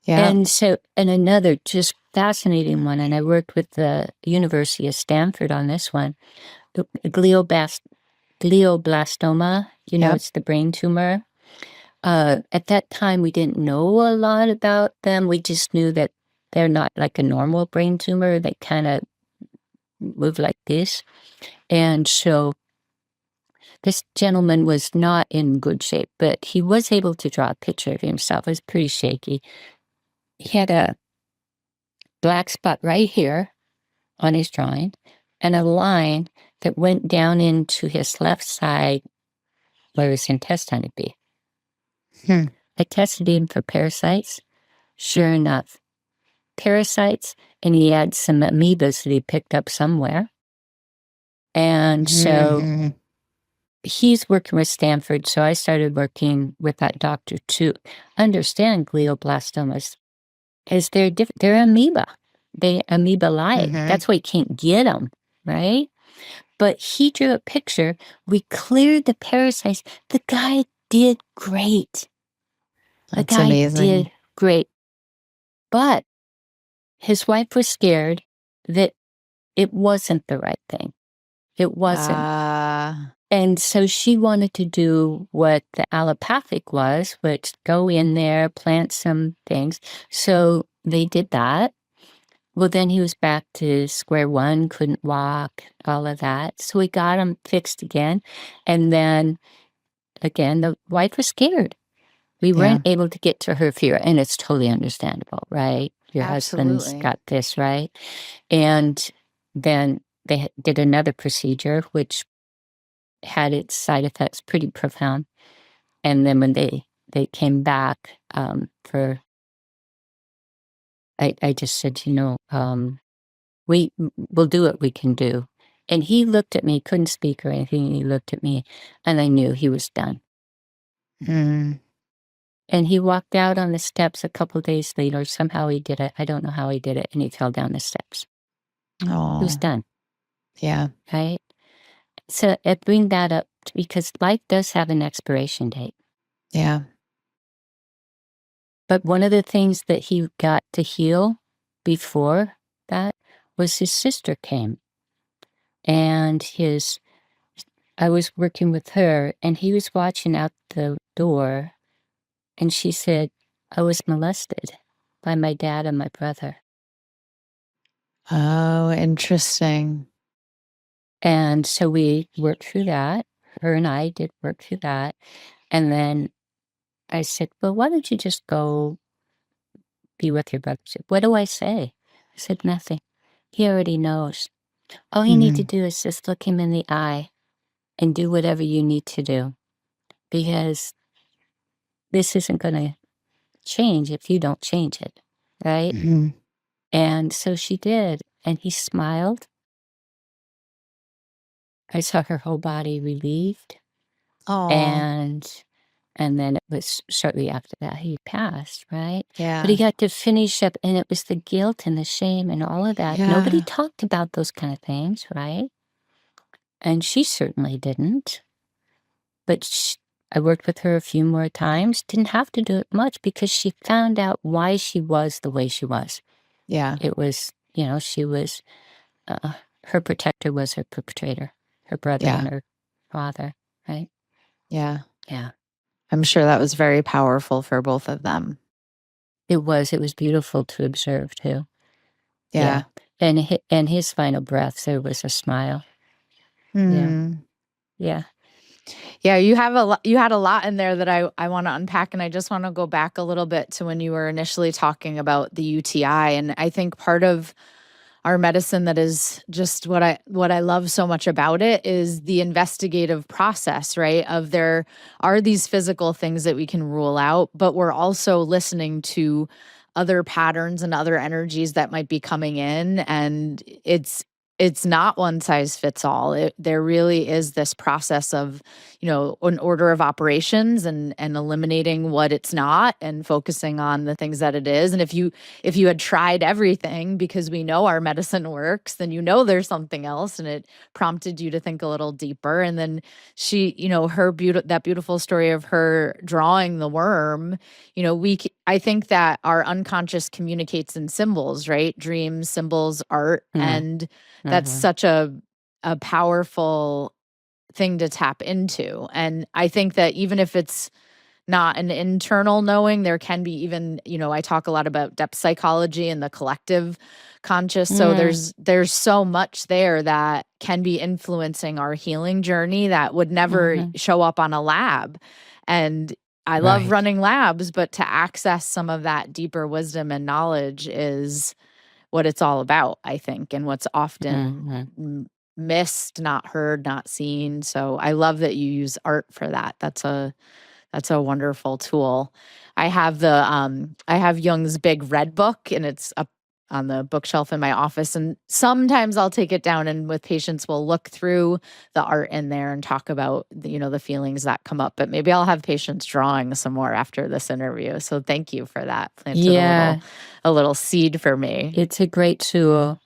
Yeah. And so, and another just fascinating one, and I worked with the University of Stanford on this one, the glioblastoma, Yep. it's the brain tumor. At that time, we didn't know a lot about them. We just knew that they're not like a normal brain tumor. They kind of move like this. And so this gentleman was not in good shape, but he was able to draw a picture of himself. It was pretty shaky. He had a black spot right here on his drawing and a line that went down into his left side where his intestine would be. I tested him for parasites. Sure enough, parasites, and he had some amoebas that he picked up somewhere. And so he's working with Stanford, so I started working with that doctor to understand glioblastomas. Is they're amoeba. They amoeba-like. That's why you can't get them, right? But he drew a picture. We cleared the parasites. The guy did great. That's amazing. Did great. But his wife was scared that it wasn't the right thing. It wasn't. And so she wanted to do what the allopathic was, which go in there, plant some things. So they did that. Well, then he was back to square one, couldn't walk, all of that. So we got him fixed again. And then again, the wife was scared. We weren't able to get to her fear. And it's totally understandable, right? Your husband's got this, right? And then they did another procedure, which had its side effects pretty profound. And then when they came back I just said, we'll do what we can do. And he looked at me, couldn't speak or anything. He looked at me and I knew he was done. And he walked out on the steps a couple of days later. Somehow he did it. I don't know how he did it. And he fell down the steps. Oh, He was done. Yeah. Right? So I bring that up because life does have an expiration date. Yeah. But one of the things that he got to heal before that was his sister came. And I was working with her and he was watching out the door and she said, I was molested by my dad and my brother. Oh, interesting. And so we worked through that. Her and I did work through that. And then I said, well, why don't you just go be with your brother? She said, what do I say? I said, nothing. He already knows. All you need to do is just look him in the eye and do whatever you need to do. Because this isn't going to change if you don't change it, right? And so she did. And he smiled. I saw her whole body relieved. Oh. And then it was shortly after that he passed, right? Yeah. But he got to finish up, and it was the guilt and the shame and all of that. Nobody Yeah. talked about those kind of things, right? And she certainly didn't. But I worked with her a few more times, didn't have to do it much because she found out why she was the way she was. Yeah. It was, she was, her protector was her perpetrator, her brother and her father, right? Yeah. Yeah. I'm sure that was very powerful for both of them. It was beautiful to observe too. Yeah. And his final breath, there was a smile. Yeah. Yeah, you had a lot in there that I want to unpack, and I just want to go back a little bit to when you were initially talking about the UTI. And I think part of our medicine that is just what I love so much about it is the investigative process, right? Of there are these physical things that we can rule out, but we're also listening to other patterns and other energies that might be coming in, and it's not one size fits all. There really is this process of, an order of operations and eliminating what it's not and focusing on the things that it is. And if you had tried everything, because we know our medicine works, then there's something else, and it prompted you to think a little deeper. And then she, that beautiful story of her drawing the worm, I think that our unconscious communicates in symbols, right? Dreams, symbols, art, and that's such a powerful thing to tap into. And I think that even if it's not an internal knowing. There can be even, I talk a lot about depth psychology and the collective conscious. So there's so much there that can be influencing our healing journey that would never show up on a lab. And I love running labs, but to access some of that deeper wisdom and knowledge is what it's all about, I think, and what's often missed, not heard, not seen. So I love that you use art for that. That's a wonderful tool. I have Jung's big red book, and it's up on the bookshelf in my office. And sometimes I'll take it down, and with patients, we'll look through the art in there and talk about the feelings that come up. But maybe I'll have patients drawing some more after this interview. So thank you for that. Planted a little seed for me. It's a great tool.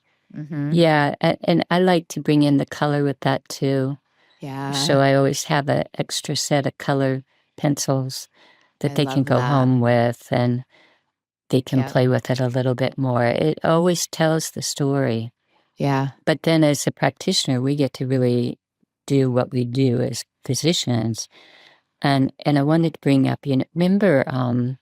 Yeah, and I like to bring in the color with that too. Yeah. So I always have an extra set of color pencils that they can go home with, and they can play with it a little bit more. It always tells the story. Yeah. But then as a practitioner, we get to really do what we do as physicians. And I wanted to bring up, remember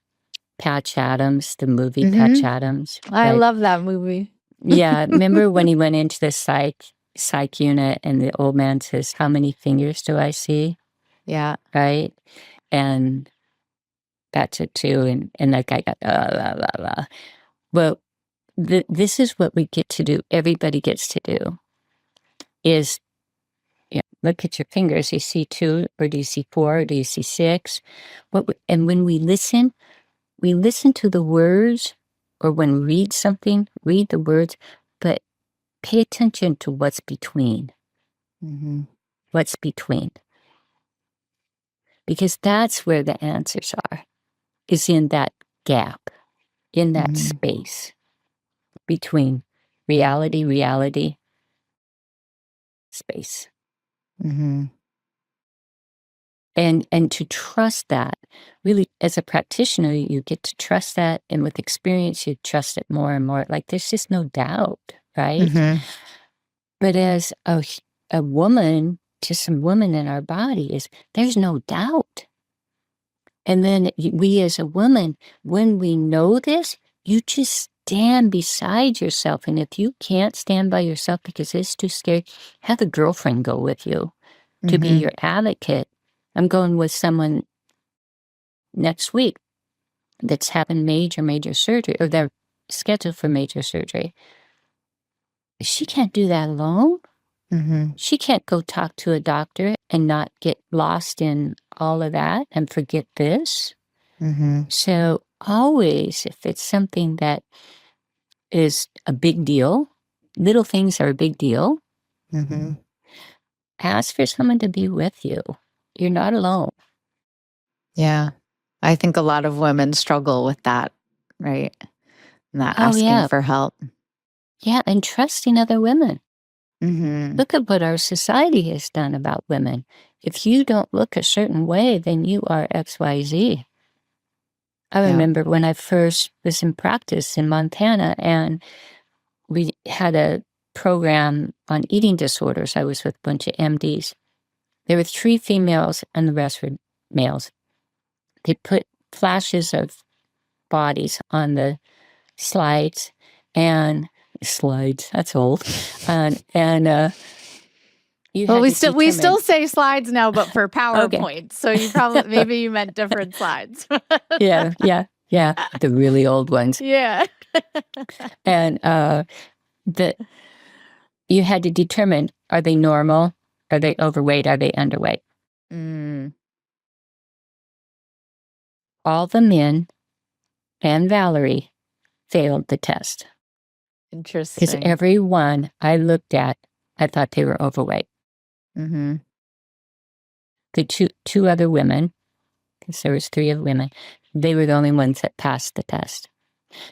Patch Adams, the movie Patch Adams? I love that movie. Yeah. Remember when he went into the psych unit and the old man says, "How many fingers do I see?" Yeah. Right? And that's it too. And that guy got, la, la, la. Well, this is what we get to do. Everybody gets to do is, look at your fingers. Do you see 2 or do you see 4 or do you see 6? And when we listen to the words, or when we read something, read the words, but pay attention to what's between. What's between. Because that's where the answers are, is in that gap, in that space between reality, space. And to trust that, really, as a practitioner, you get to trust that, and with experience, you trust it more and more. Like, there's just no doubt, right? But as a woman, just some woman in our body, there's no doubt. And then we as a woman, when we know this, you just stand beside yourself. And if you can't stand by yourself because it's too scary, have a girlfriend go with you to be your advocate. I'm going with someone next week that's having major surgery, or they're scheduled for major surgery. She can't do that alone. She can't go talk to a doctor and not get lost in all of that and forget this. So always, if it's something that is a big deal, little things are a big deal, ask for someone to be with you. You're not alone. Yeah. I think a lot of women struggle with that, right? Not asking for help. Yeah, and trusting other women. Look at what our society has done about women. If you don't look a certain way, then you are XYZ. I remember when I first was in practice in Montana, and we had a program on eating disorders. I was with a bunch of MDs. There were 3 females and the rest were males. They put flashes of bodies on the slides, that's old. We still say slides now, but for PowerPoint. Okay. So you probably, maybe you meant different slides. Yeah. The really old ones. Yeah. And you had to determine, are they normal? Are they overweight? Are they underweight? All the men and Valerie failed the test. Interesting. Because every one I looked at, I thought they were overweight. The two other women, because there was 3 of women, they were the only ones that passed the test.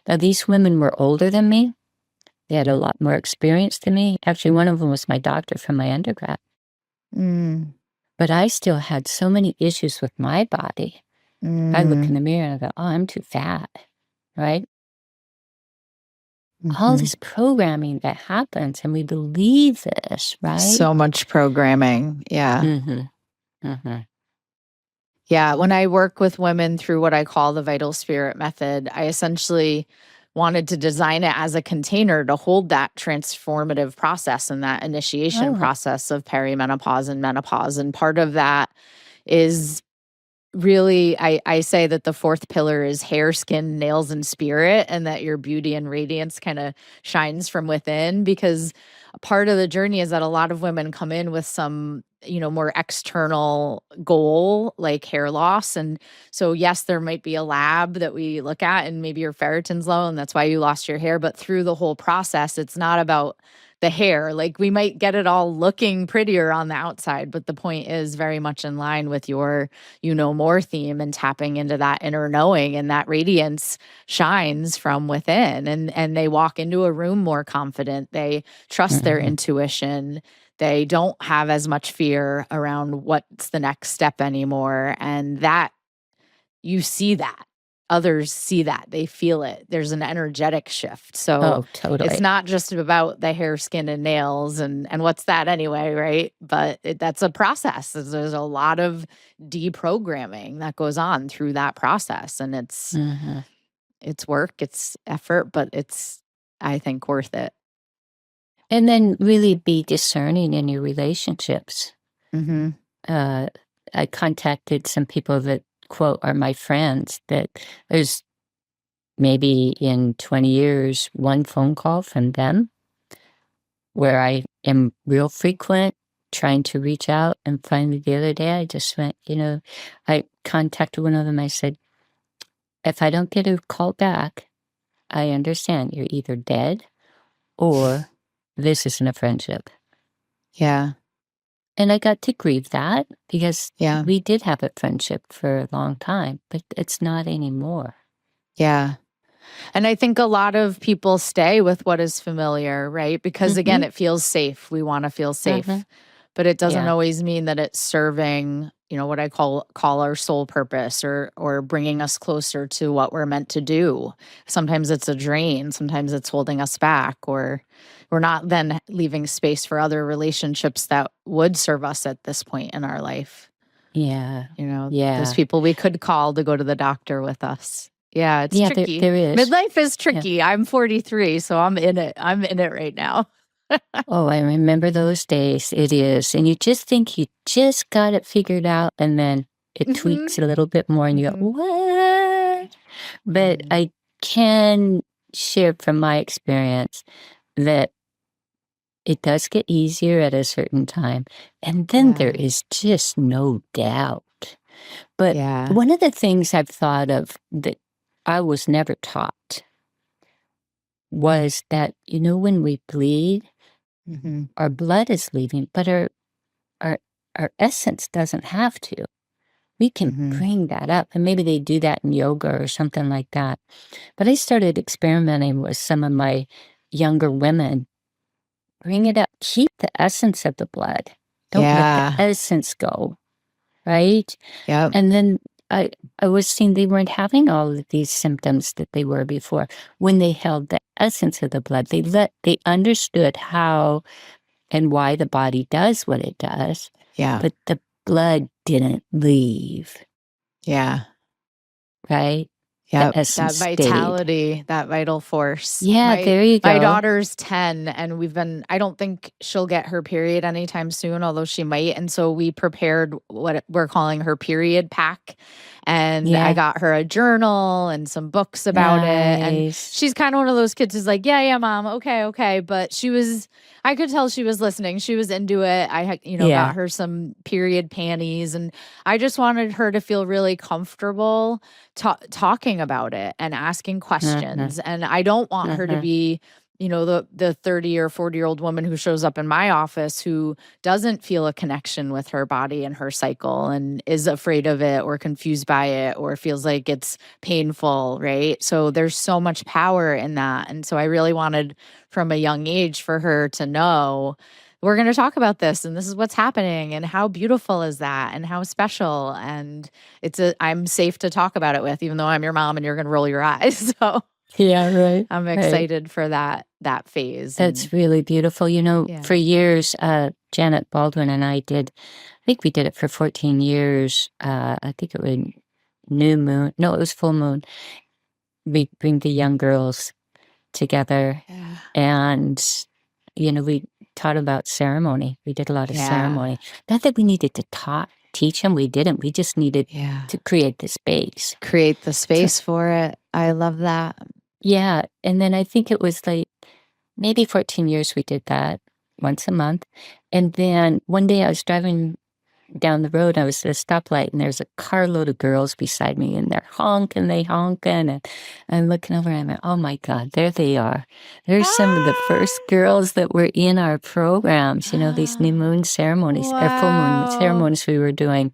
Now, these women were older than me. They had a lot more experience than me. Actually, one of them was my doctor from my undergrad. But I still had so many issues with my body. I look in the mirror and I go, oh, I'm too fat, right? All this programming that happens, and we believe this, right? So much programming, yeah. Yeah, when I work with women through what I call the Vital Spirit method, I essentially wanted to design it as a container to hold that transformative process and that initiation Oh. process of perimenopause and menopause. And part of that is really, I say that the fourth pillar is hair, skin, nails, and spirit, and that your beauty and radiance kind of shines from within, because a part of the journey is that a lot of women come in with some, more external goal like hair loss. And so, yes, there might be a lab that we look at and maybe your ferritin's low and that's why you lost your hair. But through the whole process, it's not about the hair. Like, we might get it all looking prettier on the outside, but the point is very much in line with your more theme and tapping into that inner knowing, and that radiance shines from within, and they walk into a room more confident. They trust their intuition. They don't have as much fear around what's the next step anymore. And that, you see that. Others see that. They feel it. There's an energetic shift. So Oh, totally. it's not just about the hair, skin, and nails and what's that anyway, right? But that's a process. There's a lot of deprogramming that goes on through that process. And it's work, it's effort, but it's, I think, worth it. And then really be discerning in your relationships. Mm-hmm. I contacted some people that, quote, are my friends, that there's maybe in 20 years, one phone call from them where I am real frequent trying to reach out. And finally, the other day, I just went, I contacted one of them. I said, if I don't get a call back, I understand you're either dead or this isn't a friendship. Yeah. And I got to grieve that because Yeah. we did have a friendship for a long time, but it's not anymore. Yeah. And I think a lot of people stay with what is familiar, right? Because again, it feels safe. We want to feel safe. But it doesn't always mean that it's serving, what I call our soul purpose, or bringing us closer to what we're meant to do. Sometimes it's a drain, sometimes it's holding us back, or we're not then leaving space for other relationships that would serve us at this point in our life. Yeah. Those people we could call to go to the doctor with us. Yeah, it's tricky. There is. Midlife is tricky. Yeah. I'm 43, so I'm in it. I'm in it right now. Oh, I remember those days. It is. And you just think you just got it figured out, and then it tweaks a little bit more and you go, what? But I can share from my experience that it does get easier at a certain time. And then there is just no doubt. But one of the things I've thought of that I was never taught was that, when we bleed, our blood is leaving, but our essence doesn't have to. We can bring that up. And maybe they do that in yoga or something like that. But I started experimenting with some of my younger women. Bring it up. Keep the essence of the blood. Don't let the essence go. Right? Yeah. And then I was seeing they weren't having all of these symptoms that they were before when they held the essence of the blood. They understood how and why the body does what it does. Yeah. But the blood didn't leave. Yeah. Right? Yeah. That vitality, stayed. That vital force. Yeah, there you go. My daughter's 10, and I don't think she'll get her period anytime soon, although she might. And so we prepared what we're calling her period pack. And I got her a journal and some books about it. And she's kind of one of those kids who's like, yeah, mom. Okay. But I could tell she was listening. She was into it. I got her some period panties, and I just wanted her to feel really comfortable talking about it and asking questions. And I don't want her to be, the 30 or 40-year-old woman who shows up in my office who doesn't feel a connection with her body and her cycle and is afraid of it or confused by it or feels like it's painful, right? So there's so much power in that. And so I really wanted from a young age for her to know, we're going to talk about this, and this is what's happening, and how beautiful is that, and how special. And I'm safe to talk about it with, even though I'm your mom and you're going to roll your eyes. So Yeah, right. I'm Right. excited for that phase. That's really beautiful. For years, Janet Baldwin and I think we did it for 14 years. I think it was new moon. No, it was full moon. We bring the young girls together and, we taught about ceremony. We did a lot of ceremony. Not that we needed to teach them. We didn't. We just needed to create the space. Create the space for it. I love that. Yeah. And then I think it was like maybe 14 years we did that once a month. And then one day I was driving down the road. I was at a stoplight and there's a carload of girls beside me and they're honking, and I'm looking over and I'm like, oh my God, there they are. There's some of the first girls that were in our programs, these new moon ceremonies or full moon ceremonies we were doing.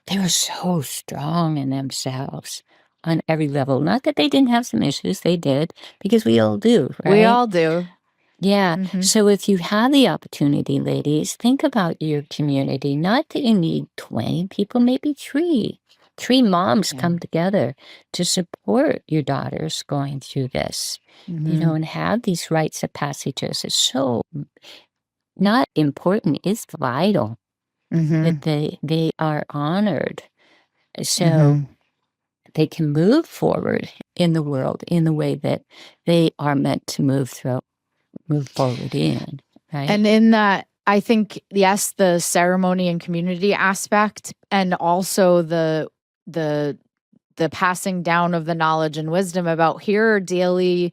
They were so strong in themselves on every level. Not that they didn't have some issues, they did, because we all do, right? We all do. Yeah. So if you have the opportunity, ladies, think about your community. Not that you need 20 people, maybe 3. 3 moms come together to support your daughters going through this, and have these rites of passages. It's so not important, it's vital that they are honored. So they can move forward in the world in the way that they are meant to move forward in, right? And in that, I think, yes, the ceremony and community aspect, and also the passing down of the knowledge and wisdom about here are daily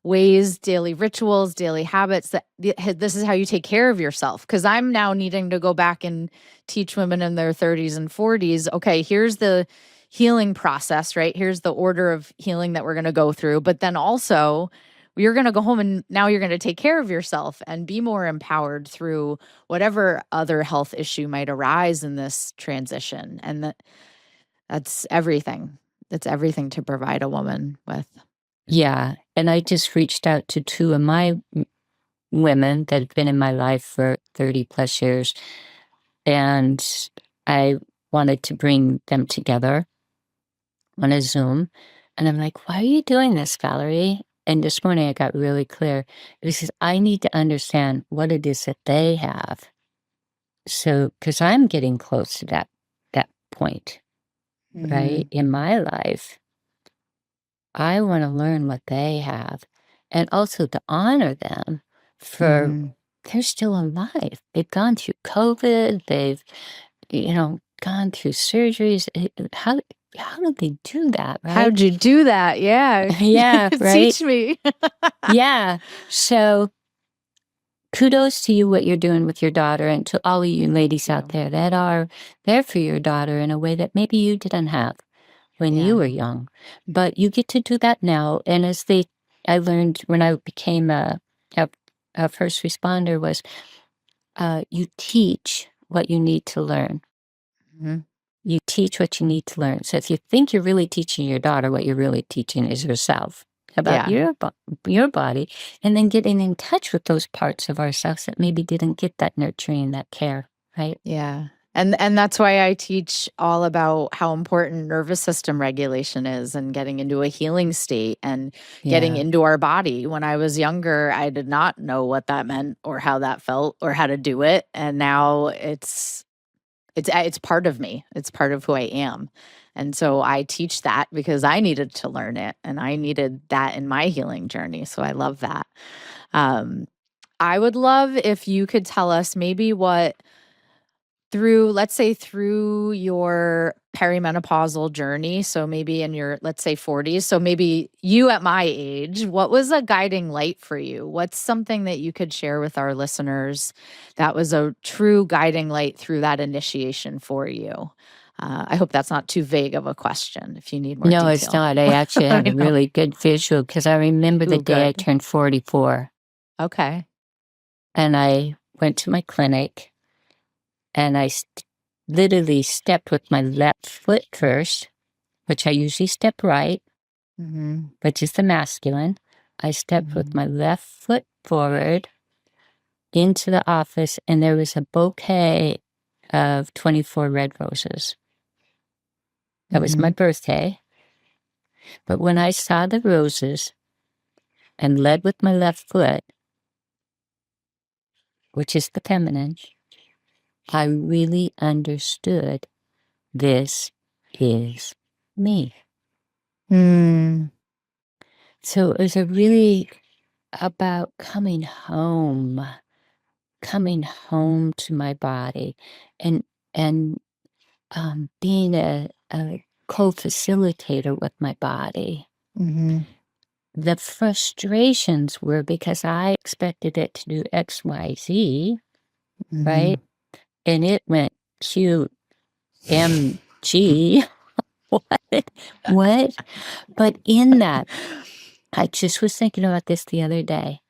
ways, daily rituals, daily habits that this is how you take care of yourself. Because I'm now needing to go back and teach women in their 30s and 40s. Okay, here's the healing process, right? Here's the order of healing that we're going to go through. But then also, you're going to go home and now you're going to take care of yourself and be more empowered through whatever other health issue might arise in this transition. And that's everything. That's everything to provide a woman with. Yeah. And I just reached out to 2 of my women that have been in my life for 30 plus years. And I wanted to bring them together on a Zoom. And I'm like, why are you doing this, Valerie? And this morning I got really clear. Because I need to understand what it is that they have. So, because I'm getting close to that point, right, in my life. I want to learn what they have and also to honor them for they're still alive. They've gone through COVID. They've, gone through surgeries. How did they do that, right? How'd you do that? Yeah. Yeah, right? Teach me. Yeah. So kudos to you what you're doing with your daughter and to all of you ladies out there that are there for your daughter in a way that maybe you didn't have when you were young, but you get to do that now. And I learned when I became a first responder was, you teach what you need to learn. You teach what you need to learn. So if you think you're really teaching your daughter, what you're really teaching is yourself about your body, and then getting in touch with those parts of ourselves that maybe didn't get that nurturing, that care, right? Yeah. And that's why I teach all about how important nervous system regulation is and getting into a healing state and getting into our body. When I was younger, I did not know what that meant or how that felt or how to do it. And now it's part of me. It's part of who I am. And so I teach that because I needed to learn it and I needed that in my healing journey. So I love that. I would love if you could tell us maybe what let's say through your perimenopausal journey, so maybe in your, let's say 40s, so maybe you at my age, what was a guiding light for you? What's something that you could share with our listeners that was a true guiding light through that initiation for you? I hope that's not too vague of a question if you need more detail. No, it's not. I actually have a really good visual because I remember the day I turned 44. Okay. And I went to my clinic and I literally stepped with my left foot first, which I usually step right, which is the masculine. I stepped with my left foot forward into the office, and there was a bouquet of 24 red roses. That was my birthday. But when I saw the roses, and led with my left foot, which is the feminine, I really understood this is me. Mm. So it was really about coming home to my body and being a co-facilitator with my body. Mm-hmm. The frustrations were because I expected it to do X, Y, Z, Mm-hmm. right? And it went Q, M, G. What? But in that, I just was thinking about this the other day.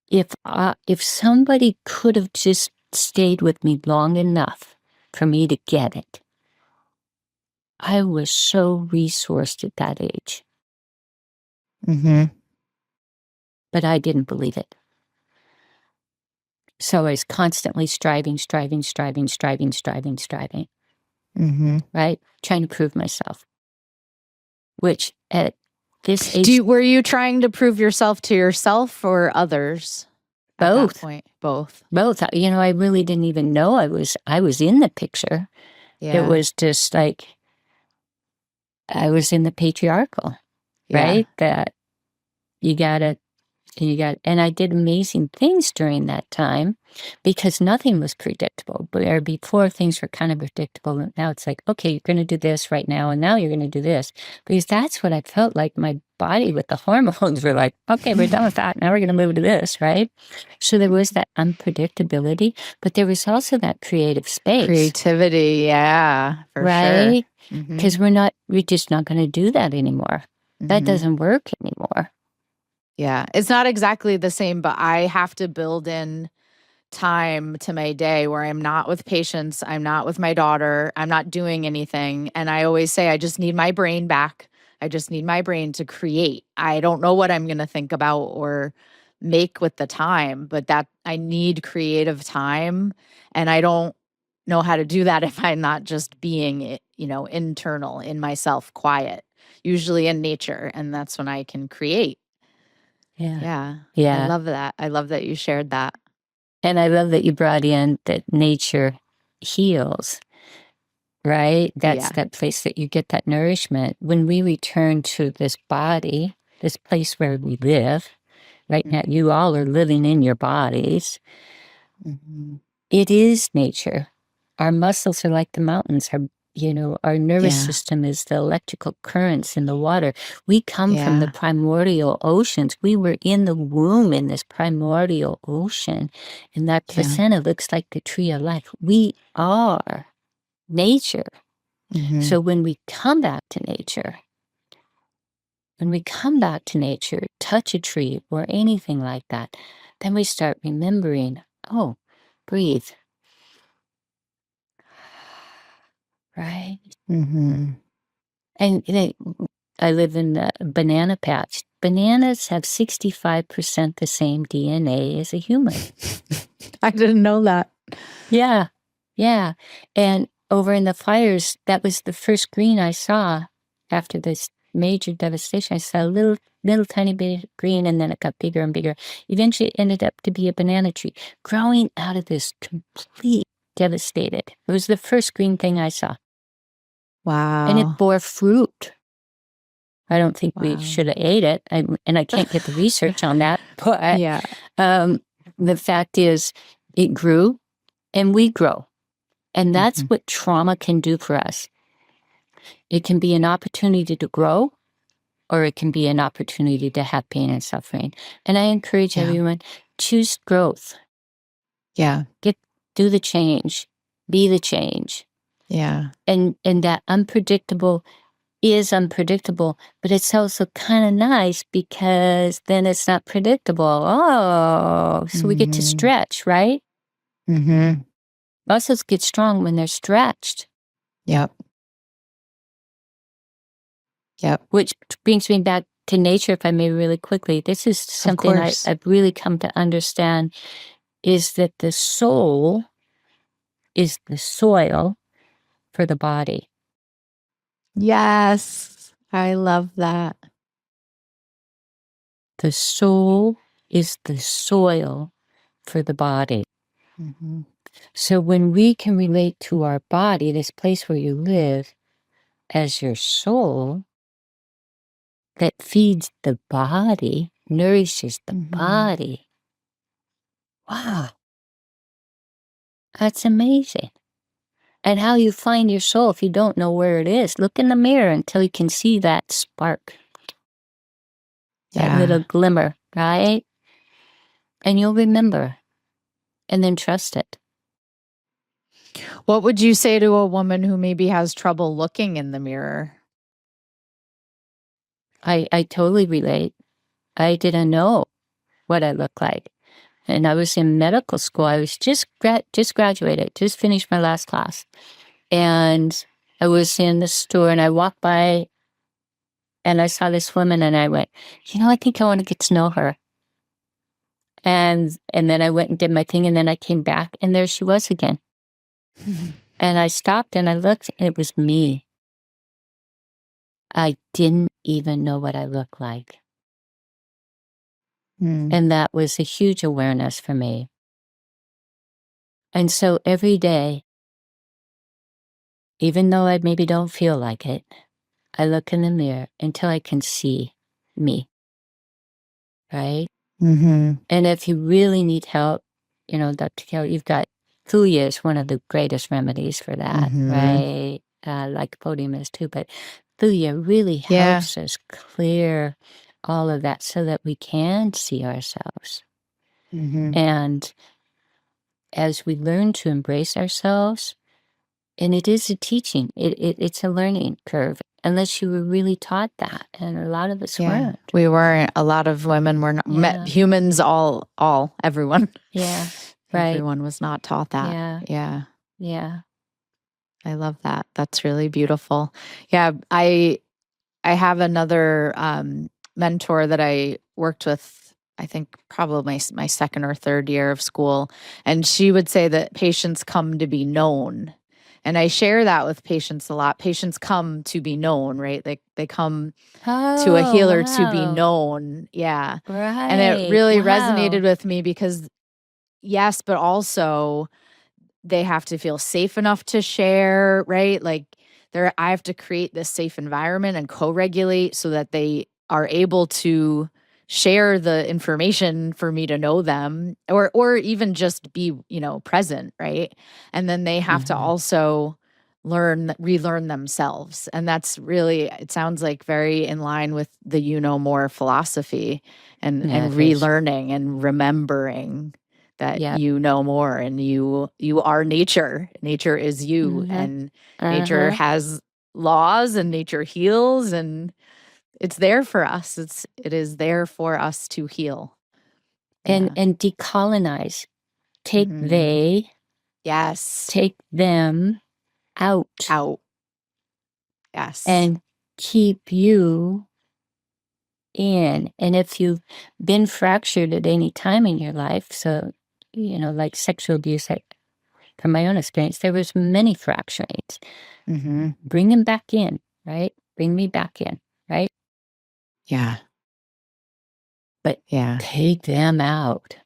If somebody could have just stayed with me long enough for me to get it, I was so resourced at that age. Mm-hmm. But I didn't believe it. So I was constantly striving, Mm-hmm. right? Trying to prove myself, which at this age, Were you trying to prove yourself to yourself or others at that both, point? Both. I really didn't even know I was in the picture. Yeah. It was just like, I was in the patriarchal, right? That you gotta, and I did amazing things during that time because nothing was predictable. Where before things were kind of predictable, and now it's like, okay, you're going to do this right now, and now you're going to do this, because that's what I felt like. My body with the hormones were like, okay, we're done with that. Now we're going to move to this, right? So there was that unpredictability, but there was also that creative space, Creativity, yeah, for right? sure. Because we're just not going to do that anymore. That doesn't work anymore. Yeah, it's not exactly the same, but I have to build in time to my day where I'm not with patients, I'm not with my daughter, I'm not doing anything. And I always say, I just need my brain back. I just need my brain to create. I don't know what I'm going to think about or make with the time, but that I need creative time. And I don't know how to do that if I'm not just being, internal in myself, quiet, usually in nature. And that's when I can create. Yeah. Yeah. I love that. I love that you shared that. And I love that you brought in that nature heals, right? That's that place that you get that nourishment. When we return to this body, this place where we live, right now, you all are living in your bodies. It is nature. Our muscles are like the mountains. Our nervous system is the electrical currents in the water. We come from the primordial oceans. We were in the womb in this primordial ocean, and that placenta looks like the tree of life. We are nature. So when we come back to nature, touch a tree or anything like that, then we start remembering, oh, breathe. Right? And I live in a banana patch. Bananas have 65% the same DNA as a human. I didn't know that. Yeah. And over in the fires, that was the first green I saw after this major devastation. I saw a little tiny bit of green, and then it got bigger and bigger. Eventually it ended up to be a banana tree growing out of this complete devastated. It was the first green thing I saw. Wow. And it bore fruit. I don't think we should have ate it. And I can't get the research on that. But the fact is, it grew and we grow. And that's what trauma can do for us. It can be an opportunity to grow, or it can be an opportunity to have pain and suffering. And I encourage everyone, choose growth. Yeah. Do the change. Be the change. Yeah. And that unpredictable is unpredictable, but it's also kind of nice because then it's not predictable. Oh, so we get to stretch, right? Muscles get strong when they're stretched. Yep. Which brings me back to nature, if I may, really quickly. This is something I've really come to understand, is that the soul is the soil for the body. Yes. I love that. The soul is the soil for the body. Mm-hmm. So when we can relate to our body, this place where you live, as your soul that feeds the body, nourishes the body. Wow. That's amazing. And how you find your soul if you don't know where it is. Look in the mirror until you can see that spark. That little glimmer, right? And you'll remember. And then trust it. What would you say to a woman who maybe has trouble looking in the mirror? I totally relate. I didn't know what I looked like. And I was in medical school. I was just graduated, just finished my last class. And I was in the store and I walked by and I saw this woman and I went, I think I want to get to know her. And then I went and did my thing and then I came back and there she was again. And I stopped and I looked and it was me. I didn't even know what I looked like. And that was a huge awareness for me. And so every day, even though I maybe don't feel like it, I look in the mirror until I can see me. Right? And if you really need help, Dr. Kelly, you've got Thuya is one of the greatest remedies for that, right? Lycopodium is too, but Thuya really helps us clear all of that so that we can see ourselves. And as we learn to embrace ourselves, and it is a teaching, it's a learning curve, unless you were really taught that. And a lot of us weren't. We weren't. A lot of women were not. Humans, everyone. Yeah, right. Everyone was not taught that. Yeah. I love that. That's really beautiful. Yeah, I have another mentor that I worked with, I think probably my second or third year of school. And she would say that patients come to be known. And I share that with patients a lot. Patients come to be known, right? They come to a healer to be known. Yeah. Right. And it really resonated with me because yes, but also they have to feel safe enough to share, right? Like I have to create this safe environment and co-regulate so that they are able to share the information for me to know them or even just be, present, right? And then they have to also relearn themselves. And that's really, it sounds like very in line with the more philosophy and relearning and remembering that you know more and you are nature. Nature is you and nature has laws and nature heals and it's there for us. It is there for us to heal. And decolonize. Take they. Yes. Take them out. Yes. And keep you in. And if you've been fractured at any time in your life, so, like sexual abuse, from my own experience, there was many fractures. Bring them back in, right? Bring me back in, right? Yeah. But take them out.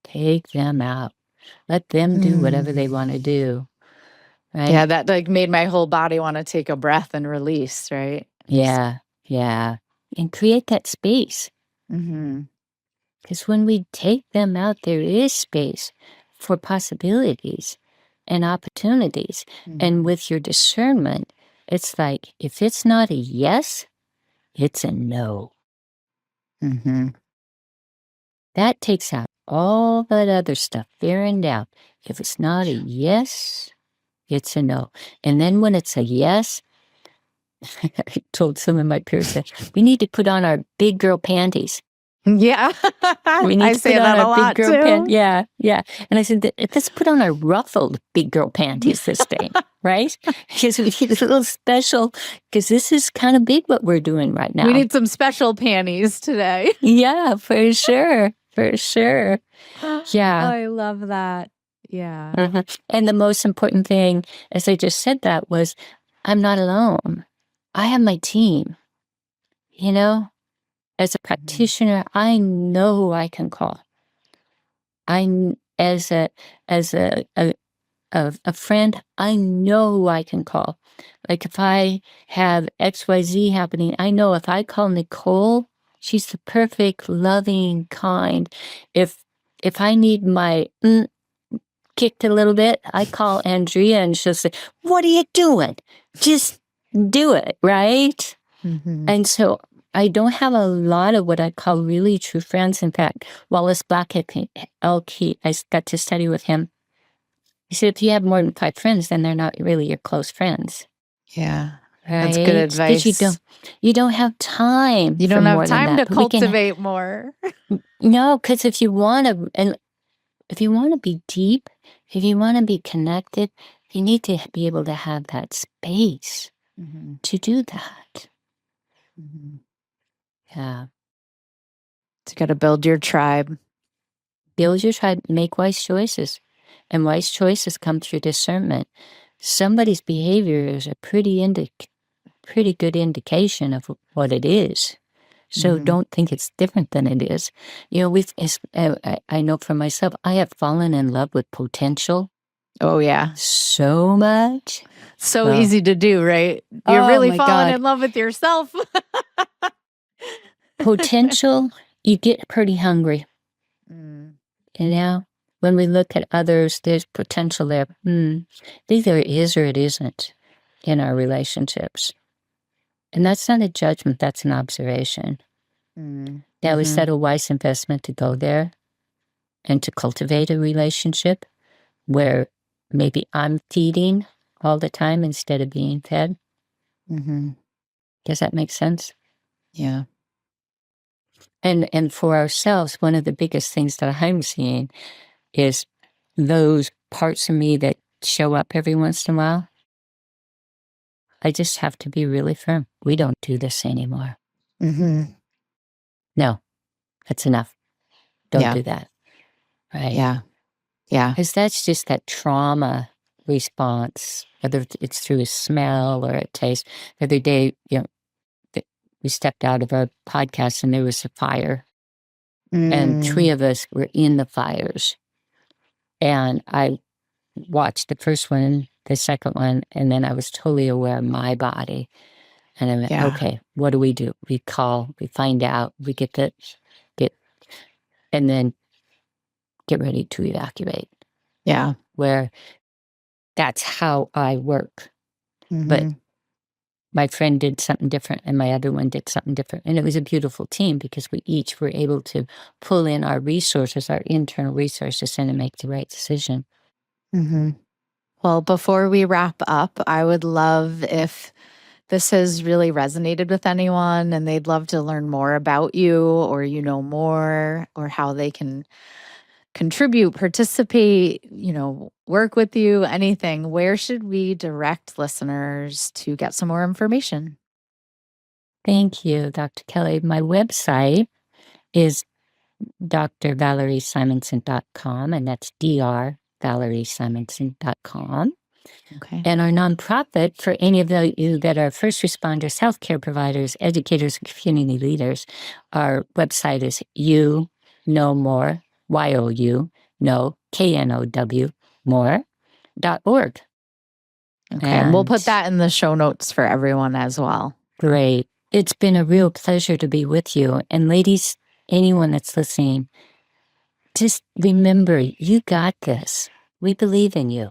Take them out. Let them do whatever they want to do. Right? Yeah, that made my whole body want to take a breath and release, right? Yeah. And create that space. Because when we take them out, there is space for possibilities and opportunities. And with your discernment, it's like, if it's not a yes, it's a no. That takes out all that other stuff, fear and doubt. If it's not a yes, it's a no. And then when it's a yes, I told some of my peers that we need to put on our big girl panties. Yeah. We need I to say put on that a our lot big girl too. Yeah. And I said, let's put on our ruffled big girl panties this day, right? Because we need a little special, because this is kind of big what we're doing right now. We need some special panties today. Yeah, for sure. For sure. Yeah. I love that. Yeah. And the most important thing, as I just said that, was I'm not alone. I have my team, As a practitioner, I know who I can call. As a friend, I know who I can call. Like if I have XYZ happening, I know if I call Nicole, she's the perfect, loving, kind. If I need my kicked a little bit, I call Andrea and she'll say, "What are you doing? Just do it," right? And so I don't have a lot of what I call really true friends. In fact, Wallace Black Elk, I got to study with him. He said, if you have more than 5 friends, then they're not really your close friends. Yeah. Right? That's good advice. Because you don't have time. You don't have time to cultivate more. No, because if you want to be deep, if you want to be connected, you need to be able to have that space to do that. Yeah. You got to build your tribe. Build your tribe, make wise choices. And wise choices come through discernment. Somebody's behavior is a pretty good indication of what it is. So don't think it's different than it is. You know, I know for myself, I have fallen in love with potential. Oh, yeah. So much. So easy to do, right? You're really falling in love with yourself. Potential, you get pretty hungry. You know, when we look at others, there's potential there. Either it is or it isn't in our relationships. And that's not a judgment, that's an observation. Now, is that a wise investment to go there and to cultivate a relationship where maybe I'm feeding all the time instead of being fed? Does that make sense? Yeah. And for ourselves, one of the biggest things that I'm seeing is those parts of me that show up every once in a while. I just have to be really firm. We don't do this anymore. No, that's enough. Don't do that. Right? Yeah. Yeah. Because that's just that trauma response, whether it's through a smell or a taste. The other day, we stepped out of our podcast and there was a fire. And 3 of us were in the fires. And I watched the first one, the second one, and then I was totally aware of my body. And I went, okay, what do? We call, we find out, we and then get ready to evacuate. Yeah. Where that's how I work. But my friend did something different and my other one did something different. And it was a beautiful team because we each were able to pull in our resources, our internal resources, and to make the right decision. Well, before we wrap up, I would love if this has really resonated with anyone and they'd love to learn more about you or more or how they can contribute, participate, work with you, anything. Where should we direct listeners to get some more information? Thank you, Dr. Kelly. My website is drvaleriesimonsen.com, and that's drvaleriesimonsen.com. Okay. And our nonprofit, for any of you that are first responders, healthcare providers, educators, and community leaders, our website is You Know More, YOU, No, KNOW, more.org. Okay. And we'll put that in the show notes for everyone as well. Great. It's been a real pleasure to be with you. And ladies, anyone that's listening, just remember, you got this. We believe in you.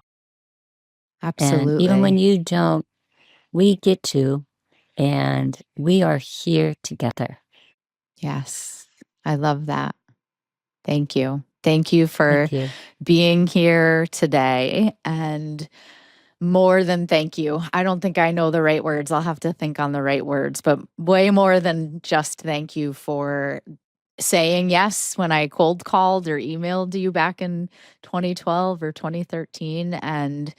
Absolutely. And even when you don't, we get to, and we are here together. Yes. I love that. Thank you. Thank you for being here today. And more than thank you. I don't think I know the right words. I'll have to think on the right words, but way more than just thank you for saying yes when I cold called or emailed you back in 2012 or 2013 and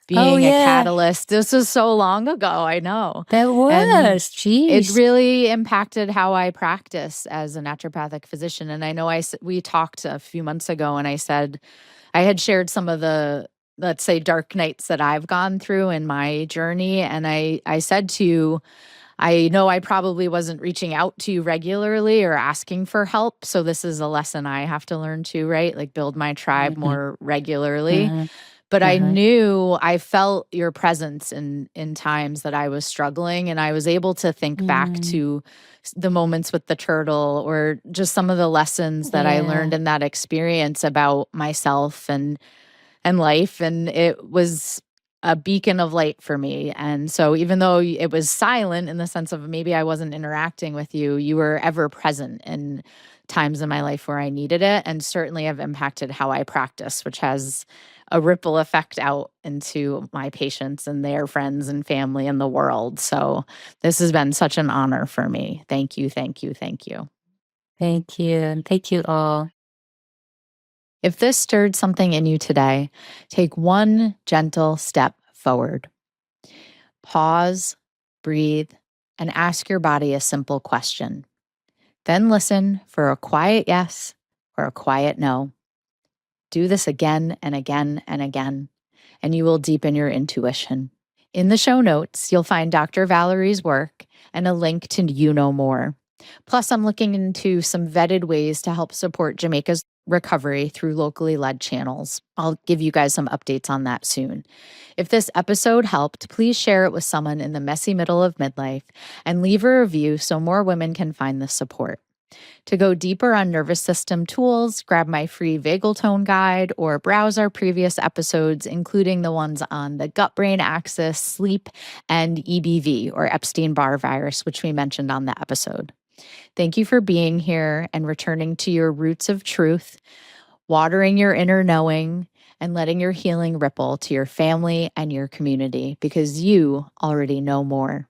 being a catalyst. This was so long ago, I know. That was, geez. It really impacted how I practice as a naturopathic physician. And I know we talked a few months ago and I said, I had shared some of the, let's say, dark nights that I've gone through in my journey. And I said to you, I know I probably wasn't reaching out to you regularly or asking for help. So this is a lesson I have to learn too, right? Like build my tribe Mhm. more regularly. Uh-huh. But I Uh-huh. knew I felt your presence in times that I was struggling, and I was able to think back Mm. to the moments with the turtle or just some of the lessons that I learned Yeah. in that experience about myself and life, and it was a beacon of light for me. And so even though it was silent in the sense of maybe I wasn't interacting with you, you were ever present in times in my life where I needed it, and certainly have impacted how I practice, which has a ripple effect out into my patients and their friends and family and the world. So this has been such an honor for me. Thank you, thank you, thank you. Thank you. And thank you all. If this stirred something in you today, take one gentle step forward. Pause, breathe, and ask your body a simple question. Then listen for a quiet yes or a quiet no. Do this again and again and again, and you will deepen your intuition. In the show notes, you'll find Dr. Valerie's work and a link to You Know More. Plus, I'm looking into some vetted ways to help support Jamaica's recovery through locally led channels. I'll give you guys some updates on that soon. If this episode helped, please share it with someone in the messy middle of midlife and leave a review so more women can find the support. To go deeper on nervous system tools, grab my free vagal tone guide or browse our previous episodes, including the ones on the gut brain axis, sleep, and EBV or Epstein Barr virus, which we mentioned on the episode. Thank you for being here and returning to your roots of truth, watering your inner knowing, and letting your healing ripple to your family and your community because you already know more.